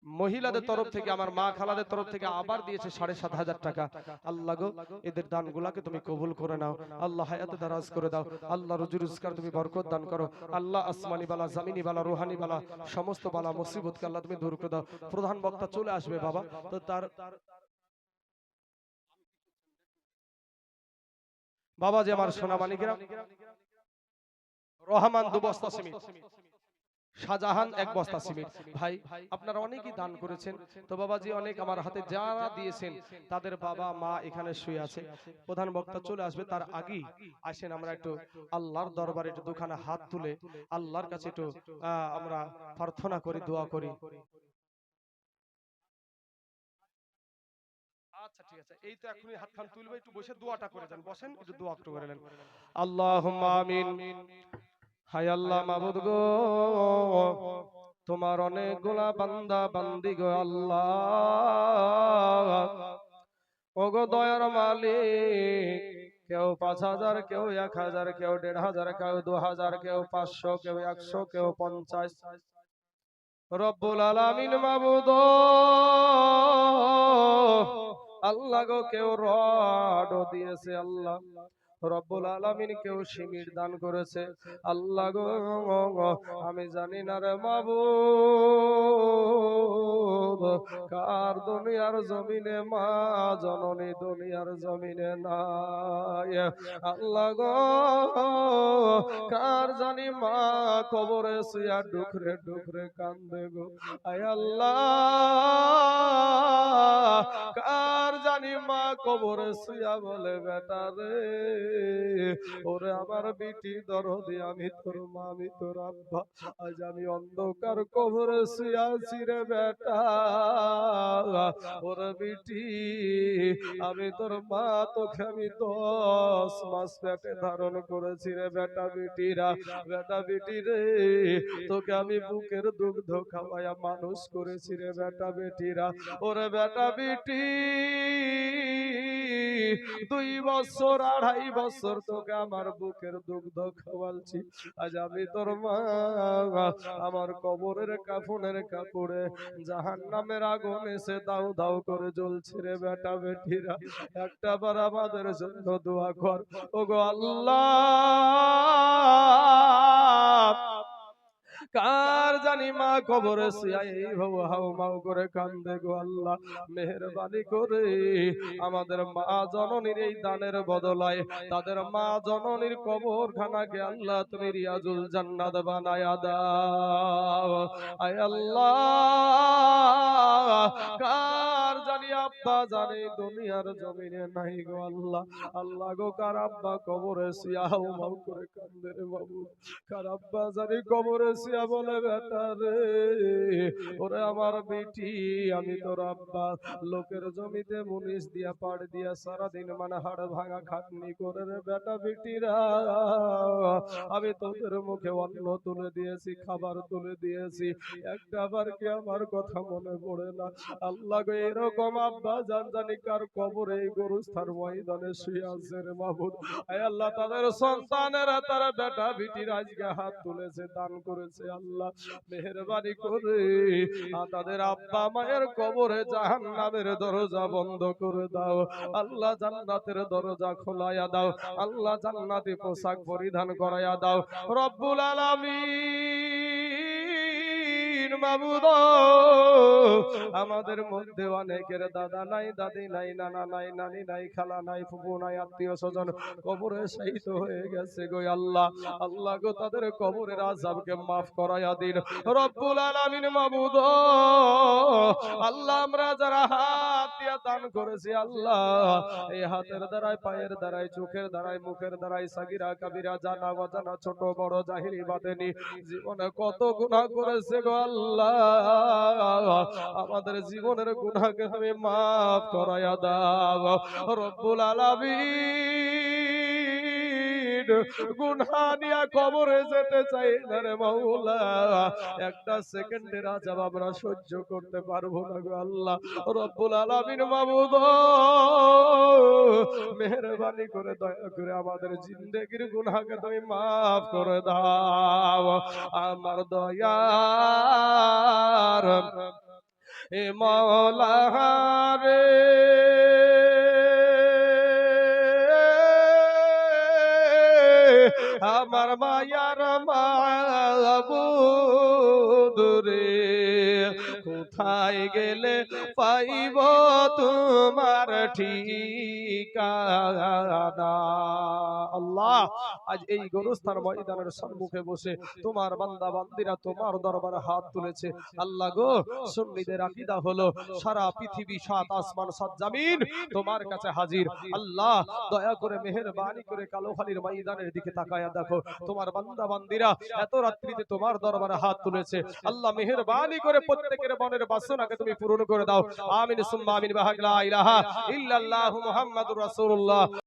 মহিলাদের তরফ থেকে আমার মা খালাদের তরফ থেকে আবার দিয়েছে 7500 টাকা। আল্লাহ গো, এদের দানগুলোকে তুমি কবুল করে নাও। আল্লাহ হায়াতে দারাজ করে দাও। আল্লাহ রুজি রোজগার তুমি বরকত দান করো। আল্লাহ আসমানি বালা, জামিনি বালা, রুহানি বালা, সমস্ত বালা মুসিবতকে আল্লাহ তুমি দূর করে দাও। প্রধান বক্তা চলে আসবে বাবা, তো তার বাবা যে আমার সোনা মানিকেরা, রহমান 2 বস্তা সিমেন্ট, শাহজাহান 1 বস্তা সিমেন্ট। ভাই আপনারা অনেকেই দান করেছেন, তো বাবাজি অনেক আমার হাতে যারা দিয়েছেন তাদের বাবা মা এখানে শুয়ে আছে। প্রধান বক্তা চলে আসবে, তার আগেই আসেন আমরা একটু আল্লাহর দরবারে একটু দুখানা হাত তুলে আল্লাহর কাছে একটু আমরা প্রার্থনা করি, দোয়া করি। আচ্ছা ঠিক আছে, এই তো এখনই হাতখান তুলবে, একটু বসে দোয়াটা করে যান, বসেন একটু দোয়া একটু করে নেন। আল্লাহুম্মা আমিন। হায় আল্লাহ মাবুদ গো, তোমার অনেকগুলা বান্দা বান্দি গো আল্লাহ, ওগো দয়ার মালিক, কেউ 5000, কেউ 1000, কেউ 1500, কেউ 2000, কেউ 500, কেউ 100, কেউ 50। রব্বুল আলামিন মাবুদ আল্লাহ গো, কেউ রডও দিয়েছে আল্লাহ রব্বুল আলামিন, কেউ শিমির দান করেছে আল্লাহ গো। আমি জানি না রে মাবুদ, কার দুনিয়ার জমিনে মা জননী দুনিয়ার জমিনে নাই আল্লাহ গো, কার জানি মা কবরে শুয়া ডুকরে ডুকরে কান্দে গো আয় আল্লাহ, কার জানি মা কবরে শুয়া বলে বেটা রে, ওরে আমার বিটি দরদি, আমি তোর মা, আমি তোর আব্বা, আজ আমি অন্ধকার কবরে শুয়াছি রে বেটা, ওরে বিটি আমি তোর মা, তোকে আমি 10 মাস পেটে ধারণ করেছি রে বেটা বিটিরা, বেটা বিটি রে, তোকে আমি বুকের দুগ্ধ খাওয়াইয়া মানুষ করেছি রে বেটা বেটিরা, ওরে বেটা বিটি 2 বছর 2.5 বছর তোকে আমার বুকের দুগ্ধ খাওয়ালছি, আজ আমি তোর মা, আমার কবরের কাফনের কাপড়ে জাহান্নামের আগুন এসে দাউ দাউ করে জ্বলছে রে বেটা বেটিরা, একটা বার আমাদের জন্য দোয়া কর ওগো আল্লাহ, কার জানি মা কবরে শুয়াই এইভাবে হাউ মাউ করে কান্দে গো আল্লাহ, মেহেরবানি করে আমাদের মা জননীর এই দানের বদলায় তাদের মা জননীর কবরখানাকে আল্লাহ তুমি রিয়াজুল জান্নাত বানায়া দাও আয় আল্লাহ, কার জানি আব্বা জানি দুনিয়ার জমিনে নাই গো আল্লাহ, আল্লাহ গো, কার আব্বা কবরে শুয়া হাউ মাউ করে কান্দে রে বাবু, কার আব্বা জানি কবরে শুয়া বলে বেটা রে, ওরে আমার বেটি আমি তোর আব্বা লোকের জমিতে মুনিশ দিয়া পাড় দিয়া সারাদিন মানে হাড় ভাঙা খাটনি করে রে বেটা বেটিরা, আমি তোদের মুখে অন্ন তুলে দিয়েছি, খাবার তুলে দিয়েছি, একটা বার কি আমার কথা মনে পড়ে না আল্লাহ গো, এরকম আব্বা জান জানি কার কবরে এই গরুস্থান ময়দানে শুয়ে আছে রে মাহবুব, আয় আল্লাহ তাদের সন্তানেরা তারা বেটা বেটির আজকে হাত তুলেছে, দান করেছে আল্লাহ মেহেরবানি করে তাদের আব্বা মায়ের কবরে জাহান্নামের দরজা বন্ধ করে দাও আল্লাহ, জান্নাতের দরজা খোলায়া দাও আল্লাহ, জান্নাতি পোশাক পরিধান করায়া দাও রব্বুল আলামিন মাবুদ, আমাদের মধ্যে অনেকের দাদা নাই, দাদি নাই, নানা নাই, নানি নাই, খালা নাই, ফুফু নাই, আত্মীয় স্বজন কবরে শহীদ হয়ে গেছে গো আল্লাহ, আল্লাহ গো তাদের কবরের আযাবকে মাফ করায়া দিন রব্বুল আলামিন মাবুদ, আল্লাহ আমরা যারা হাত দিয়ে দান করেছি আল্লাহ, এই হাতের দ্বারাই, পায়ের দ্বারাই, চোখের দ্বারাই, মুখের দ্বারাই, সাগিরা কাবিরা, জানা অজানা, ছোট বড়, জাহিরি বাতেনি, জীবনে কত গুনাহ করেছে গো আল্লাহ, আমাদের জীবনের গুনাহকে তুমি মাফ করায়া দাও রব্বুল আলামিন, দিন গুনাহ নিয়ে কবরে যেতে চাই না রে মাওলা, একটা সেকেন্ডের আযাব আমরা সহ্য করতে পারবো না গো আল্লাহ রব্বুল আলামিন। মাবুদ মেহেরবানি করে দয়া করে আমাদের জিন্দেগির গুনাহকে তুমি মাফ করে দাও আমার দয়ার এ মাওলা রে। আমার মায়ার মাবুদ রে, কোথায় গেলে পাইব তোমার ঠিকানা। আল্লাহ আজ এই গোরস্থান ময়দানের সম্মুখে বসে তোমার বান্দা বান্দিরা তোমার দরবারে হাত তুলেছে। আল্লাহ গো, সুন্নিদের আকীদা হলো সারা পৃথিবী, সাত আসমান, সাত জমিন তোমার কাছে হাজির। আল্লাহ দয়া করে মেহেরবানি করে কালোখালীর ময়দানের দিকে তাকায়া দেখো, তোমার বান্দা বান্দিরা এত রাত্রিতে তোমার দরবারে হাত তুলেছে। আল্লাহ মেহেরবানি করে প্রত্যেকের মনের বাসনাকে তুমি পূরণ করে দাও। আমিন সুম্মা আমিন। লা ইলাহা ইল্লাল্লাহু মুহাম্মাদুর রাসূলুল্লাহ।